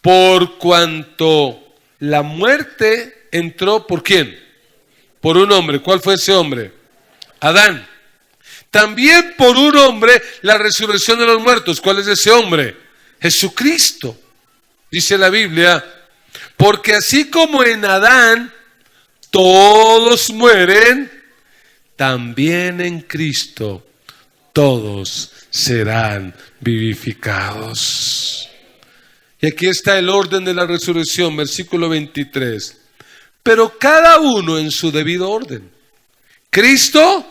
Por cuanto la muerte entró, ¿por quién? Por un hombre. ¿Cuál fue ese hombre? Adán. También por un hombre la resurrección de los muertos. ¿Cuál es ese hombre? Jesucristo. Dice la Biblia: porque así como en Adán todos mueren, también en Cristo todos serán vivificados. Y aquí está el orden de la resurrección, versículo 23. Pero cada uno en su debido orden. Cristo,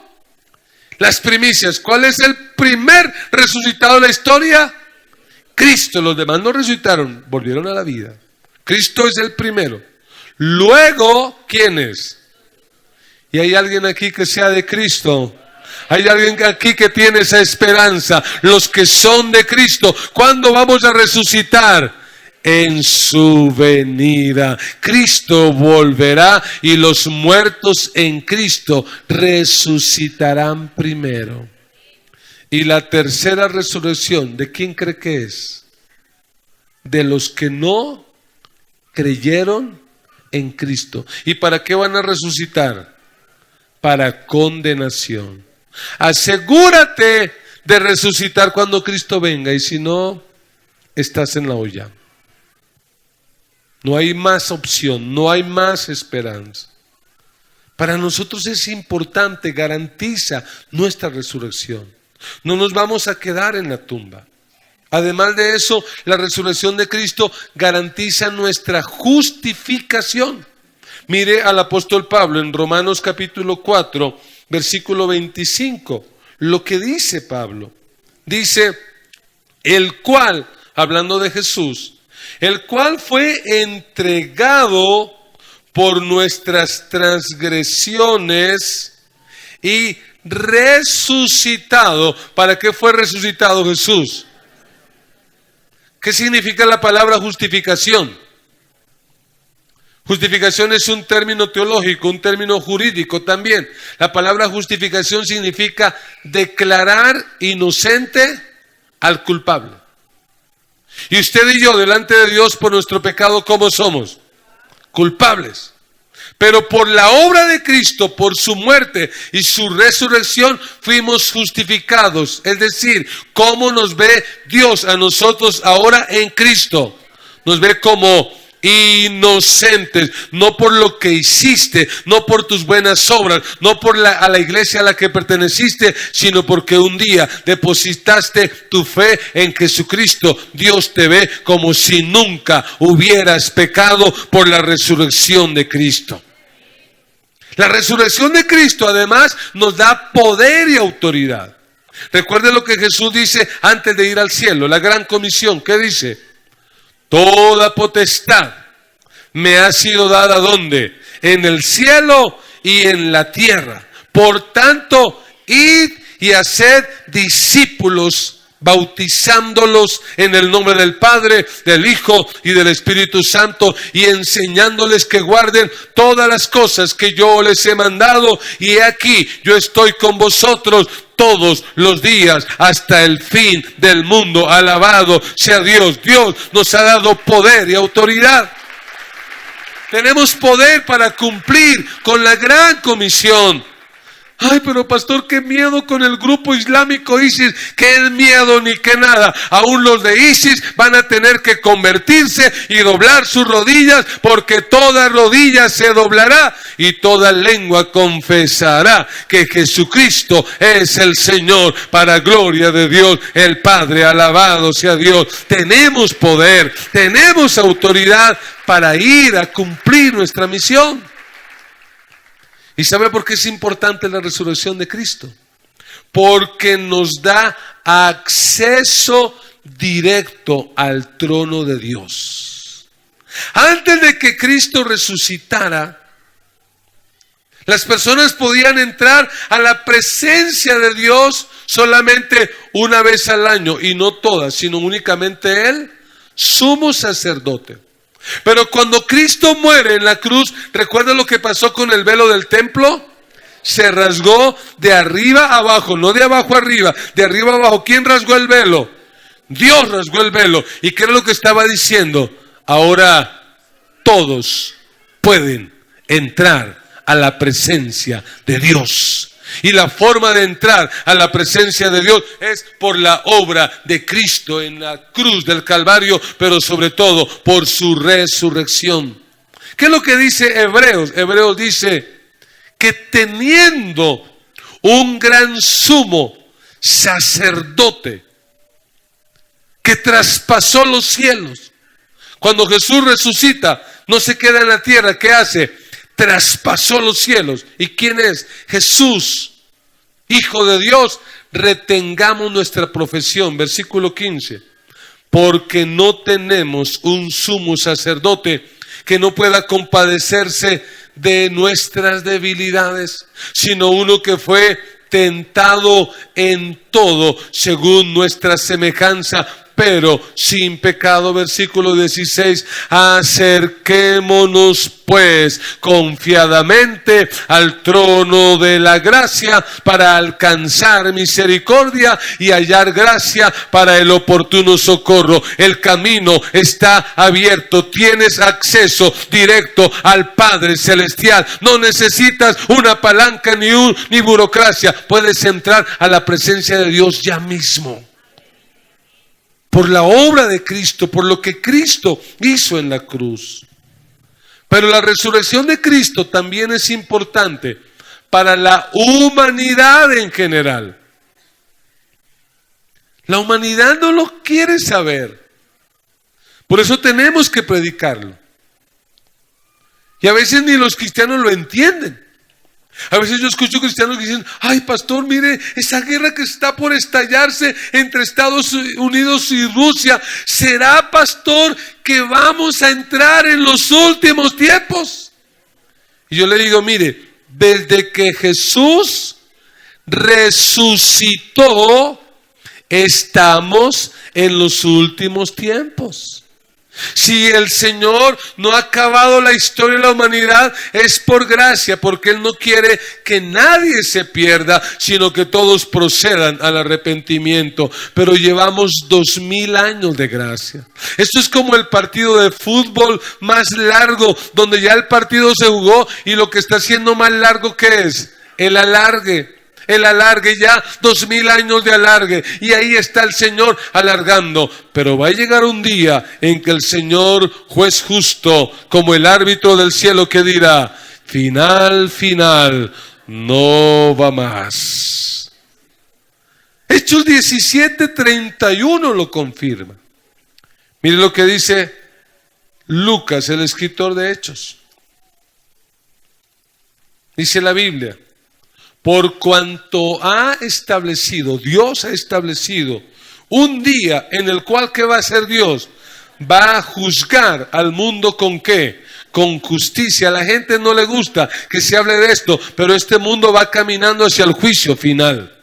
las primicias. ¿Cuál es el primer resucitado de la historia? Cristo. Los demás no resucitaron, volvieron a la vida. Cristo es el primero. Luego, ¿quién es? ¿Y hay alguien aquí que sea de Cristo? ¿Hay alguien aquí que tiene esa esperanza? Los que son de Cristo. ¿Cuándo vamos a resucitar? En su venida. Cristo volverá y los muertos en Cristo resucitarán primero. Y la tercera resurrección, ¿de quién cree que es? De los que no creyeron en Cristo. ¿Y para qué van a resucitar? Para condenación. Asegúrate de resucitar cuando Cristo venga, y si no, estás en la olla. No hay más opción, no hay más esperanza. Para nosotros es importante, garantiza nuestra resurrección. No nos vamos a quedar en la tumba. Además de eso, la resurrección de Cristo garantiza nuestra justificación. Mire al apóstol Pablo en Romanos capítulo 4, versículo 25. Lo que dice Pablo. Dice: el cual, hablando de Jesús, el cual fue entregado por nuestras transgresiones y resucitado. ¿Para qué fue resucitado Jesús? ¿Qué significa la palabra justificación? Justificación es un término teológico, un término jurídico también. La palabra justificación significa declarar inocente al culpable. Y usted y yo delante de Dios por nuestro pecado, ¿cómo somos? Culpables. Pero por la obra de Cristo, por su muerte y su resurrección, fuimos justificados. Es decir, ¿cómo nos ve Dios a nosotros ahora en Cristo? Nos ve como inocentes, no por lo que hiciste, no por tus buenas obras, no por a la iglesia a la que perteneciste, sino porque un día depositaste tu fe en Jesucristo. Dios te ve como si nunca hubieras pecado por la resurrección de Cristo. La resurrección de Cristo además nos da poder y autoridad. Recuerde lo que Jesús dice antes de ir al cielo, la gran comisión. ¿Qué dice? Toda potestad me ha sido dada, ¿dónde? En el cielo y en la tierra. Por tanto, id y haced discípulos, bautizándolos en el nombre del Padre, del Hijo y del Espíritu Santo, y enseñándoles que guarden todas las cosas que yo les he mandado. Y he aquí, yo estoy con vosotros todos los días hasta el fin del mundo. Alabado sea Dios. Dios nos ha dado poder y autoridad. Tenemos poder para cumplir con la gran comisión. Ay, pero pastor, qué miedo con el grupo islámico ISIS. Qué miedo ni qué nada. Aún los de ISIS van a tener que convertirse y doblar sus rodillas, porque toda rodilla se doblará y toda lengua confesará que Jesucristo es el Señor, para gloria de Dios el Padre. Alabado sea Dios. Tenemos poder, tenemos autoridad para ir a cumplir nuestra misión. ¿Y sabe por qué es importante la resurrección de Cristo? Porque nos da acceso directo al trono de Dios. Antes de que Cristo resucitara, las personas podían entrar a la presencia de Dios solamente una vez al año, y no todas, sino únicamente Él, sumo sacerdote. Pero cuando Cristo muere en la cruz, ¿recuerda lo que pasó con el velo del templo? Se rasgó de arriba a abajo, no de abajo arriba, de arriba a abajo. ¿Quién rasgó el velo? Dios rasgó el velo. ¿Y qué era lo que estaba diciendo? Ahora todos pueden entrar a la presencia de Dios. Y la forma de entrar a la presencia de Dios es por la obra de Cristo en la cruz del Calvario, pero sobre todo por su resurrección. ¿Qué es lo que dice Hebreos? Hebreos dice que teniendo un gran sumo sacerdote que traspasó los cielos, cuando Jesús resucita, no se queda en la tierra. ¿Qué hace? Traspasó los cielos. ¿Y quién es? Jesús, Hijo de Dios. Retengamos nuestra profesión. Versículo 15. Porque no tenemos un sumo sacerdote que no pueda compadecerse de nuestras debilidades, sino uno que fue tentado en todo según nuestra semejanza, pero sin pecado. Versículo 16. Acerquémonos pues confiadamente al trono de la gracia para alcanzar misericordia y hallar gracia para el oportuno socorro. El camino está abierto, tienes acceso directo al Padre Celestial. No necesitas una palanca ni burocracia. Puedes entrar a la presencia de Dios ya mismo. Por la obra de Cristo, por lo que Cristo hizo en la cruz. Pero la resurrección de Cristo también es importante para la humanidad en general. La humanidad no lo quiere saber. Por eso tenemos que predicarlo. Y a veces ni los cristianos lo entienden. A veces yo escucho cristianos que dicen: ay, pastor, mire esa guerra que está por estallarse entre Estados Unidos y Rusia. ¿Será, pastor, que vamos a entrar en los últimos tiempos? Y yo le digo: mire, desde que Jesús resucitó, estamos en los últimos tiempos. Si el Señor no ha acabado la historia de la humanidad, es por gracia, porque Él no quiere que nadie se pierda, sino que todos procedan al arrepentimiento. Pero llevamos 2000 años de gracia. Esto es como el partido de fútbol más largo, donde ya el partido se jugó y lo que está haciendo más largo, ¿qué es? El alargue. el alargue, ya 2000 años de alargue, y ahí está el Señor alargando. Pero va a llegar un día en que el Señor, juez justo, como el árbitro del cielo, que dirá: final, final, no va más. Hechos 17:31 lo confirma. Mire lo que dice Lucas, el escritor de Hechos. Dice la Biblia: por cuanto Dios ha establecido un día en el cual, ¿qué va a hacer Dios? Va a juzgar al mundo ¿con qué? Con justicia. A la gente no le gusta que se hable de esto, pero este mundo va caminando hacia el juicio final.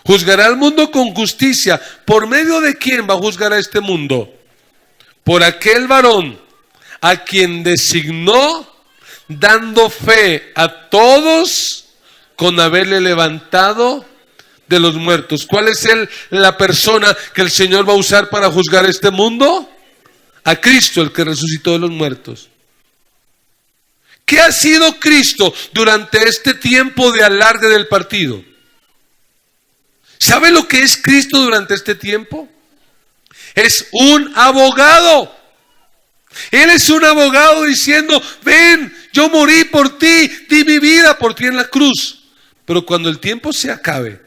Juzgará al mundo con justicia. ¿Por medio de quién va a juzgar a este mundo? Por aquel varón a quien designó, dando fe a todos con haberle levantado de los muertos. ¿Cuál es la persona que el Señor va a usar para juzgar este mundo? A Cristo, el que resucitó de los muertos. ¿Qué ha sido Cristo durante este tiempo de alargue del partido? ¿Sabe lo que es Cristo durante este tiempo? Es un abogado. Él es un abogado diciendo: ven, yo morí por ti, di mi vida por ti en la cruz. Pero cuando el tiempo se acabe,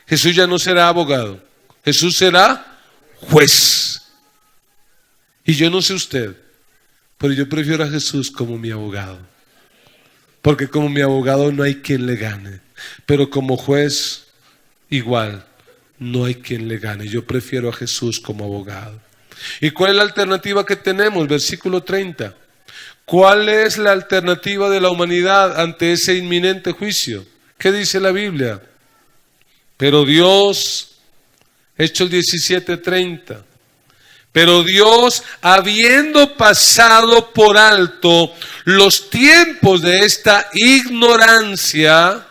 Jesús ya no será abogado, Jesús será juez. Y yo no sé usted, pero yo prefiero a Jesús como mi abogado, porque como mi abogado no hay quien le gane, pero como juez igual no hay quien le gane. Yo prefiero a Jesús como abogado. ¿Y cuál es la alternativa que tenemos? Versículo 30. ¿Cuál es la alternativa de la humanidad ante ese inminente juicio? ¿Qué dice la Biblia? Pero Dios, Hechos 17:30, pero Dios, habiendo pasado por alto los tiempos de esta ignorancia,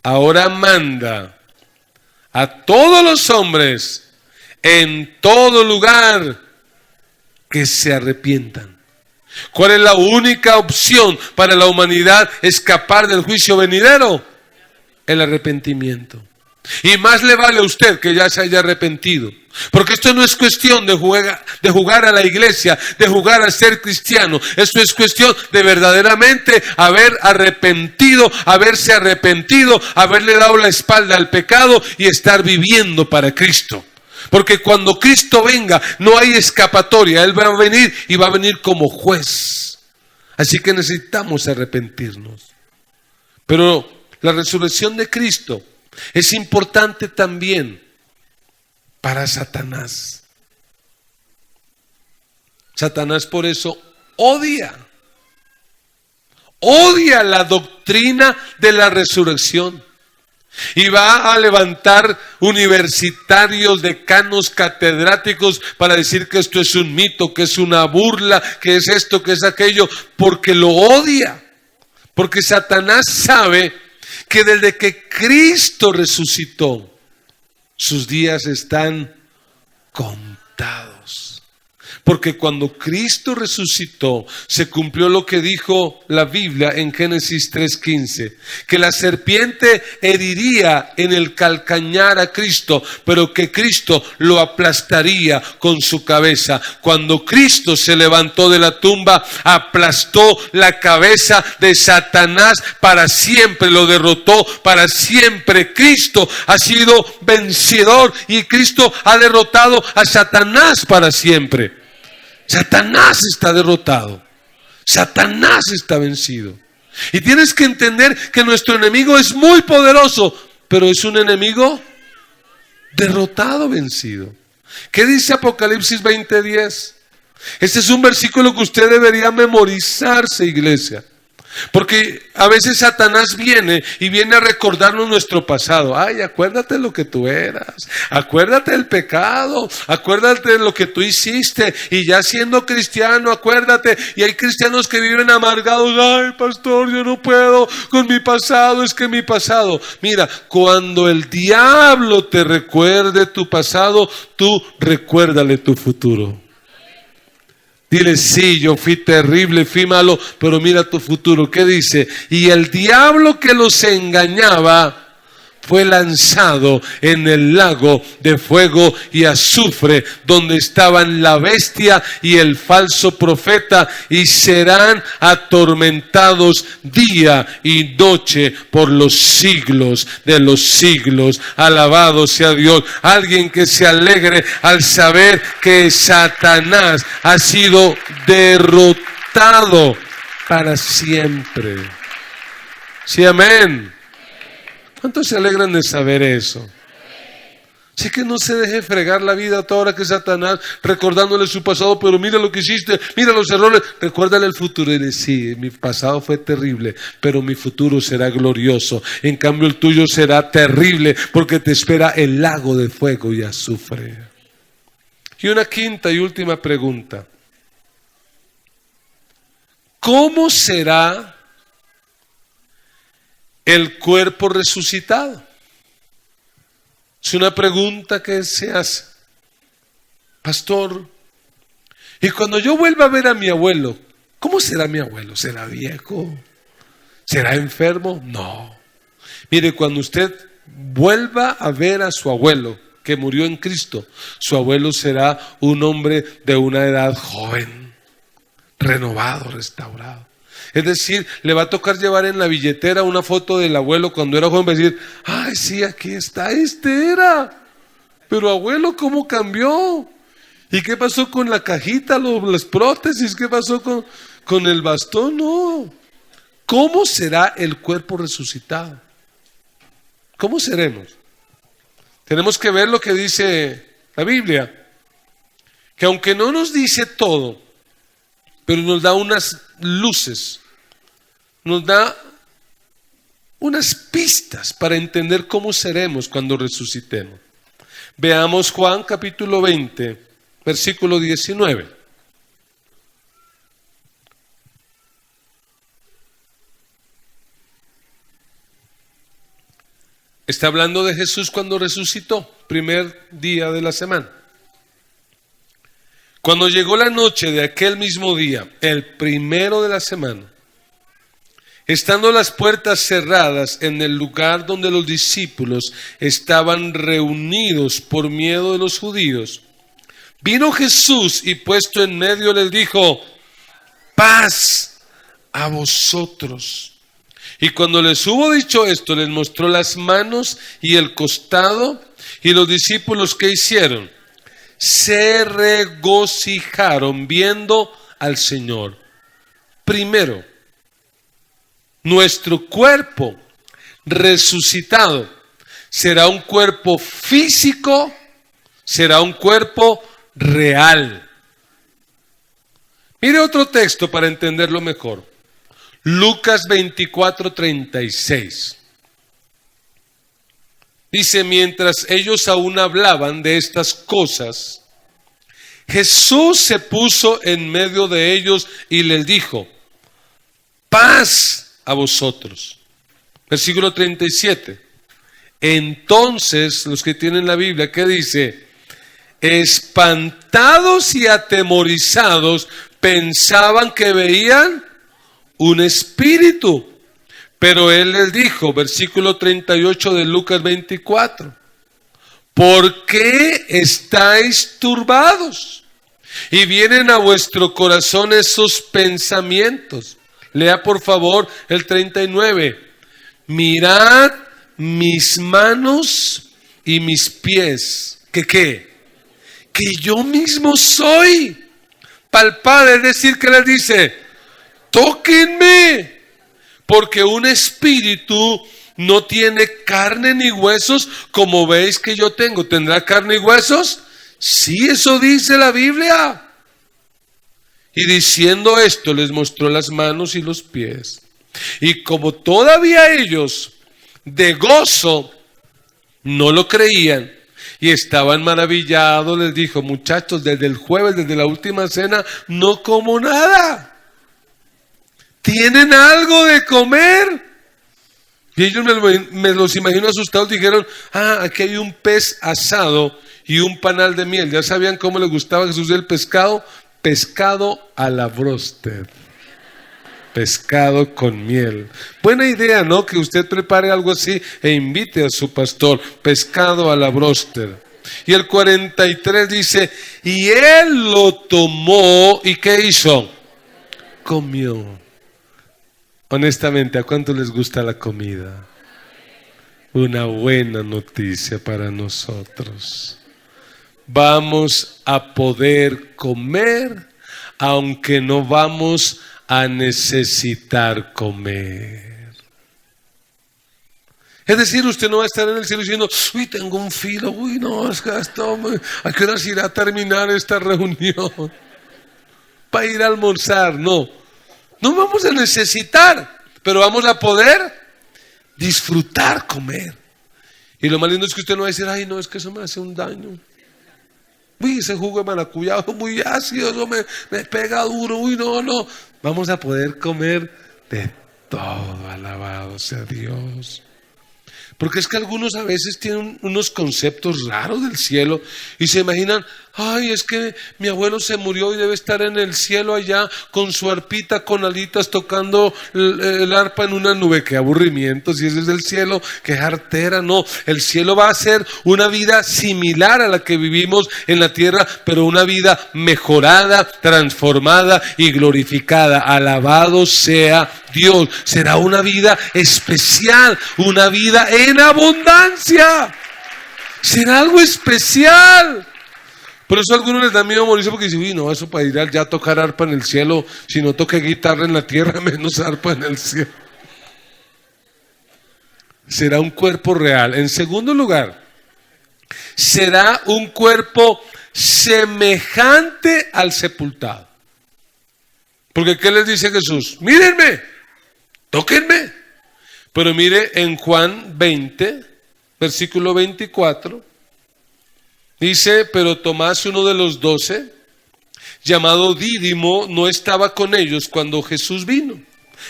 ahora manda a todos los hombres en todo lugar que se arrepientan. ¿Cuál es la única opción para la humanidad escapar del juicio venidero? El arrepentimiento. Y más le vale a usted que ya se haya arrepentido, porque esto no es cuestión de jugar a la iglesia, de jugar a ser cristiano. Esto es cuestión de verdaderamente haberse arrepentido, haberle dado la espalda al pecado y estar viviendo para Cristo. Porque cuando Cristo venga no hay escapatoria. Él va a venir y va a venir como juez. Así que necesitamos arrepentirnos. Pero la resurrección de Cristo es importante también para Satanás. Satanás por eso odia la doctrina de la resurrección. Y va a levantar universitarios, decanos, catedráticos para decir que esto es un mito, que es una burla, que es esto, que es aquello, porque lo odia. Porque Satanás sabe que desde que Cristo resucitó, sus días están contados. Porque cuando Cristo resucitó, se cumplió lo que dijo la Biblia en Génesis 3:15, que la serpiente heriría en el calcañar a Cristo, pero que Cristo lo aplastaría con su cabeza. Cuando Cristo se levantó de la tumba, aplastó la cabeza de Satanás para siempre, lo derrotó para siempre. Cristo ha sido vencedor y Cristo ha derrotado a Satanás para siempre. Satanás está derrotado. Satanás está vencido. Y tienes que entender que nuestro enemigo es muy poderoso, pero es un enemigo derrotado, vencido. ¿Qué dice Apocalipsis 20:10? Este es un versículo que usted debería memorizarse, iglesia. Porque a veces Satanás viene a recordarnos nuestro pasado. Ay, acuérdate de lo que tú eras, acuérdate del pecado, acuérdate de lo que tú hiciste, y ya siendo cristiano, acuérdate. Y hay cristianos que viven amargados. Ay, pastor, yo no puedo con mi pasado, es que mi pasado. Mira, cuando el diablo te recuerde tu pasado, tú recuérdale tu futuro. Dile, sí, yo fui terrible, fui malo, pero mira tu futuro. ¿Qué dice? Y el diablo que los engañaba fue lanzado en el lago de fuego y azufre, donde estaban la bestia y el falso profeta, y serán atormentados día y noche por los siglos de los siglos. Alabado sea Dios. Alguien que se alegre al saber que Satanás ha sido derrotado para siempre. Sí, amén. ¿Cuántos se alegran de saber eso? Así que no se deje fregar la vida a toda hora que Satanás, recordándole su pasado, pero mira lo que hiciste, mira los errores, recuérdale el futuro y dice, sí, mi pasado fue terrible, pero mi futuro será glorioso. En cambio el tuyo será terrible, porque te espera el lago de fuego y azufre. Y una quinta y última pregunta. ¿Cómo será el cuerpo resucitado? Es una pregunta que se hace. Pastor, y cuando yo vuelva a ver a mi abuelo, ¿cómo será mi abuelo? ¿Será viejo? ¿Será enfermo? No. Mire, cuando usted vuelva a ver a su abuelo que murió en Cristo, su abuelo será un hombre de una edad joven, renovado, restaurado. Es decir, le va a tocar llevar en la billetera una foto del abuelo cuando era joven, va a decir, ay, sí, aquí está, este era. Pero abuelo, ¿cómo cambió? ¿Y qué pasó con la cajita, las prótesis? ¿Qué pasó con el bastón? No. ¿Cómo será el cuerpo resucitado? ¿Cómo seremos? Tenemos que ver lo que dice la Biblia, que aunque no nos dice todo, pero nos da unas luces, nos da unas pistas para entender cómo seremos cuando resucitemos. Veamos Juan capítulo 20, versículo 19. Está hablando de Jesús cuando resucitó, primer día de la semana. Cuando llegó la noche de aquel mismo día, el primero de la semana, estando las puertas cerradas en el lugar donde los discípulos estaban reunidos por miedo de los judíos, vino Jesús y puesto en medio les dijo, paz a vosotros. Y cuando les hubo dicho esto, les mostró las manos y el costado, y los discípulos, ¿qué hicieron? Se regocijaron viendo al Señor. Primero, nuestro cuerpo resucitado será un cuerpo físico, será un cuerpo real. Mire otro texto para entenderlo mejor. Lucas 24:36. Dice, mientras ellos aún hablaban de estas cosas, Jesús se puso en medio de ellos y les dijo, paz a vosotros. Versículo 37. Entonces, los que tienen la Biblia, ¿qué dice? Espantados y atemorizados, pensaban que veían un espíritu. Pero él les dijo, versículo 38 de Lucas 24, ¿por qué estáis turbados? Y vienen a vuestro corazón esos pensamientos. Lea por favor el 39. Mirad mis manos y mis pies. ¿Qué qué? Que yo mismo soy. Palpable, es decir, que les dice, tóquenme. Porque un espíritu no tiene carne ni huesos como veis que yo tengo. ¿Tendrá carne y huesos? Sí, eso dice la Biblia. Y diciendo esto, les mostró las manos y los pies. Y como todavía ellos de gozo no lo creían y estaban maravillados, les dijo, muchachos, desde el jueves, desde la última cena, no como nada. ¿Tienen algo de comer? Y ellos me los imagino asustados, dijeron, aquí hay un pez asado y un panal de miel. Ya sabían cómo les gustaba a Jesús el pescado, pescado a la bróster. Pescado con miel. Buena idea, ¿no? Que usted prepare algo así e invite a su pastor. Pescado a la bróster. Y el 43 dice, y él lo tomó, ¿y qué hizo? Comió. Honestamente, ¿a cuánto les gusta la comida? Una buena noticia para nosotros. Vamos a poder comer, aunque no vamos a necesitar comer. Es decir, usted no va a estar en el cielo diciendo, uy, tengo un filo, uy, no, es que esto, ¿a qué horas irá a terminar esta reunión? Para ir a almorzar, no. No vamos a necesitar, pero vamos a poder disfrutar comer. Y lo más lindo es que usted no va a decir, ay, no, es que eso me hace un daño. Uy, ese jugo de maracuyá es muy ácido, eso me pega duro, uy, no. Vamos a poder comer de todo, alabado sea Dios. Porque es que algunos a veces tienen unos conceptos raros del cielo y se imaginan, ay, es que mi abuelo se murió y debe estar en el cielo allá con su arpita con alitas tocando el arpa en una nube. Qué aburrimiento, si ese es el cielo, qué jartera. No, el cielo va a ser una vida similar a la que vivimos en la tierra, pero una vida mejorada, transformada y glorificada. Alabado sea Dios. Será una vida especial, una vida en abundancia. Será algo especial. Por eso a algunos les da miedo morirse porque dicen, uy, no, eso para ir allá a tocar arpa en el cielo, si no toque guitarra en la tierra, menos arpa en el cielo. Será un cuerpo real. En segundo lugar, será un cuerpo semejante al sepultado. Porque ¿qué les dice Jesús? Mírenme, tóquenme. Pero mire en Juan 20, versículo 24. Dice, pero Tomás, uno de los 12, llamado Dídimo, no estaba con ellos cuando Jesús vino.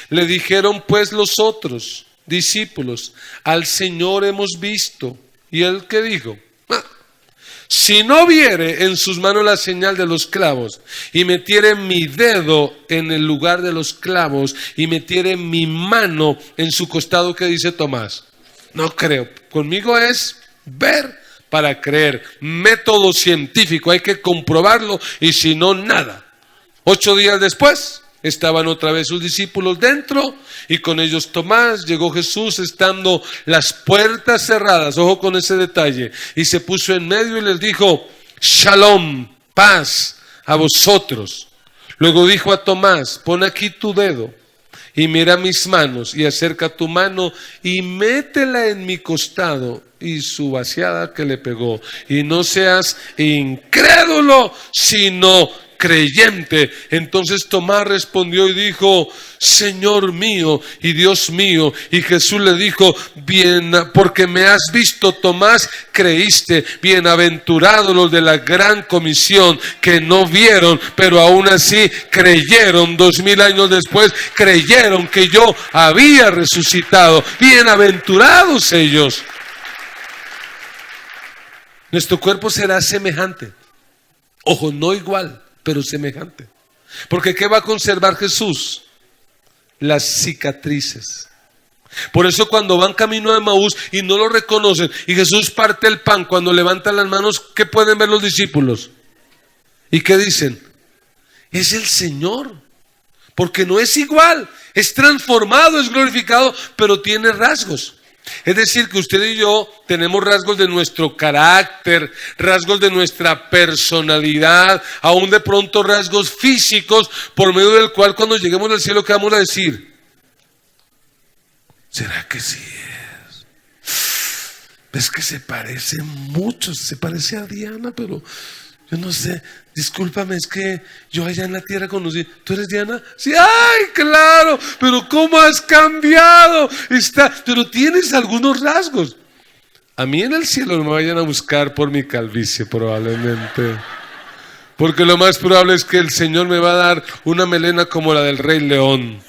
Le dijeron pues los otros discípulos, al Señor hemos visto. ¿Y él qué dijo? Si no viere en sus manos la señal de los clavos, y metiere mi dedo en el lugar de los clavos, y metiere mi mano en su costado, ¿qué dice Tomás? No creo. Conmigo es ver para creer. Método científico, hay que comprobarlo, y si no, nada. 8 días después estaban otra vez sus discípulos dentro y con ellos Tomás. Llegó Jesús estando las puertas cerradas, ojo con ese detalle, y se puso en medio y les dijo, Shalom, paz a vosotros. Luego dijo a Tomás, pon aquí tu dedo y mira mis manos, y acerca tu mano y métela en mi costado, y su vaciada que le pegó, y no seas incrédulo, sino creyente. Entonces Tomás respondió y dijo, Señor mío y Dios mío. Y Jesús le dijo, bien, porque me has visto, Tomás, creíste. Bienaventurados los de la gran comisión, que no vieron, pero aún así creyeron. 2000 años después creyeron que yo había resucitado. Bienaventurados ellos. Nuestro cuerpo será semejante. Ojo, no igual, pero semejante. Porque ¿qué va a conservar Jesús? Las cicatrices. Por eso cuando van camino de Emaús y no lo reconocen, y Jesús parte el pan, cuando levantan las manos, ¿qué pueden ver los discípulos? ¿Y qué dicen? Es el Señor. Porque no es igual, es transformado, es glorificado, pero tiene rasgos. Es decir, que usted y yo tenemos rasgos de nuestro carácter, rasgos de nuestra personalidad, aún de pronto rasgos físicos, por medio del cual cuando lleguemos al cielo, ¿qué vamos a decir? ¿Será que sí es? Es que se parece mucho, se parece a Diana, pero yo no sé, discúlpame, es que yo allá en la tierra conocí. ¿Tú eres Diana? Sí, ¡ay, claro! Pero ¿cómo has cambiado? Pero tienes algunos rasgos. A mí en el cielo no me vayan a buscar por mi calvicie probablemente. Porque lo más probable es que el Señor me va a dar una melena como la del Rey León.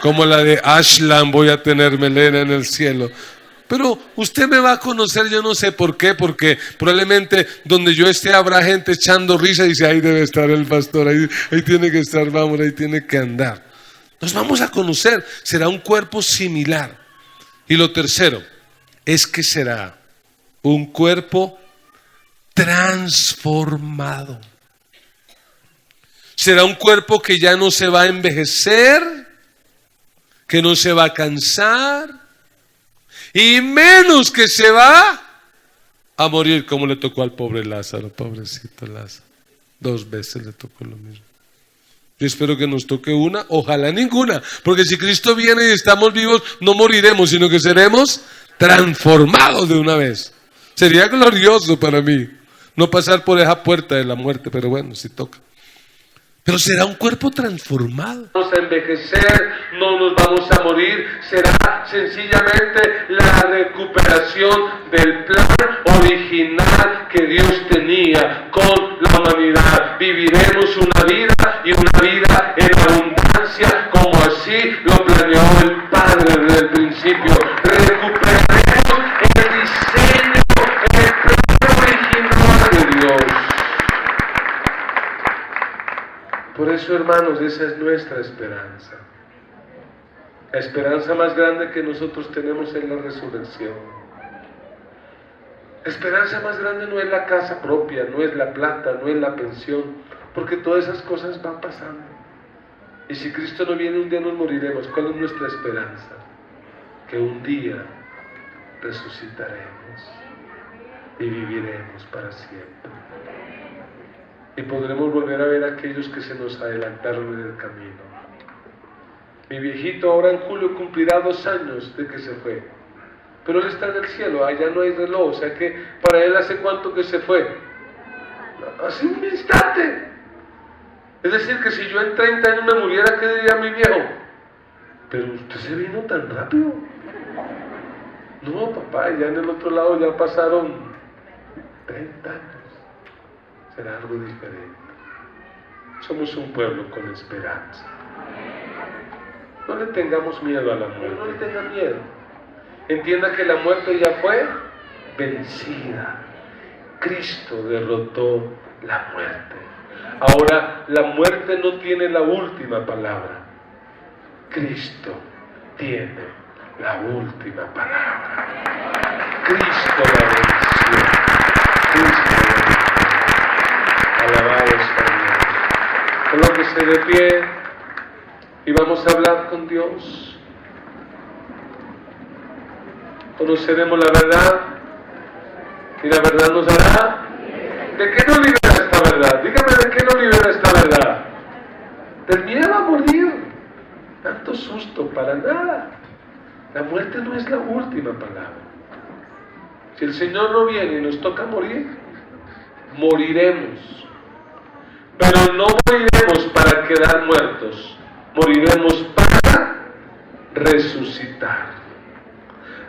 Como la de Ashland voy a tener melena en el cielo. Pero usted me va a conocer, yo no sé por qué, porque probablemente donde yo esté habrá gente echando risa y dice, ahí debe estar el pastor, ahí tiene que estar, vamos, ahí tiene que andar. Nos vamos a conocer, será un cuerpo similar. Y lo tercero es que será un cuerpo transformado. Será un cuerpo que ya no se va a envejecer, que no se va a cansar, y menos que se va a morir, como le tocó al pobre Lázaro, pobrecito Lázaro. 2 veces le tocó lo mismo. Yo espero que nos toque una, ojalá ninguna, porque si Cristo viene y estamos vivos, no moriremos, sino que seremos transformados de una vez. Sería glorioso para mí no pasar por esa puerta de la muerte, pero bueno, si toca. Pero será un cuerpo transformado. Vamos a envejecer, no nos vamos a morir, será sencillamente la recuperación del plan original que Dios tenía con la humanidad. Viviremos una vida y una vida en abundancia, como así lo planeó el Padre desde el principio. Recuperaremos el diseño, el plan original de Dios. Por eso, hermanos, esa es nuestra esperanza. La esperanza más grande que nosotros tenemos es la resurrección. La esperanza más grande no es la casa propia, no es la plata, no es la pensión, porque todas esas cosas van pasando. Y si Cristo no viene, un día nos moriremos. ¿Cuál es nuestra esperanza? Que un día resucitaremos y viviremos para siempre. Y podremos volver a ver a aquellos que se nos adelantaron en el camino. Mi viejito ahora en julio cumplirá 2 años de que se fue. Pero él está en el cielo, allá no hay reloj. O sea que para él ¿hace cuánto que se fue? Hace un instante. Es decir, que si yo en 30 años me muriera, ¿qué diría mi viejo? Pero usted se vino tan rápido. No, papá, ya en el otro lado ya pasaron 30 años. Será algo diferente. Somos un pueblo con esperanza. No le tengamos miedo a la muerte, no le tenga miedo. Entienda que la muerte ya fue vencida. Cristo derrotó la muerte. Ahora la muerte no tiene la última palabra. Cristo tiene la última palabra. Cristo la venció. Cristo la venció. Alabado sea Dios. Colóquese de pie y vamos a hablar con Dios. Conoceremos la verdad y la verdad nos hará. ¿De qué nos libera esta verdad? Dígame, ¿de qué nos libera esta verdad? Del miedo a morir. Tanto susto para nada. La muerte no es la última palabra. Si el Señor no viene y nos toca morir, moriremos. Pero no moriremos para quedar muertos, moriremos para resucitar.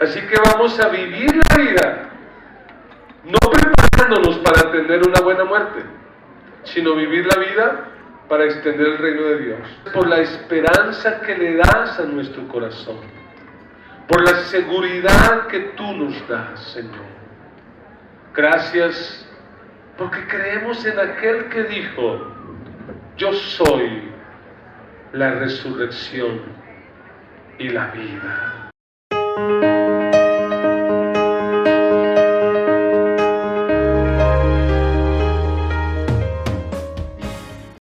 Así que vamos a vivir la vida, no preparándonos para tener una buena muerte, sino vivir la vida para extender el reino de Dios. Por la esperanza que le das a nuestro corazón, por la seguridad que tú nos das, Señor. Gracias, porque creemos en aquel que dijo, yo soy la resurrección y la vida.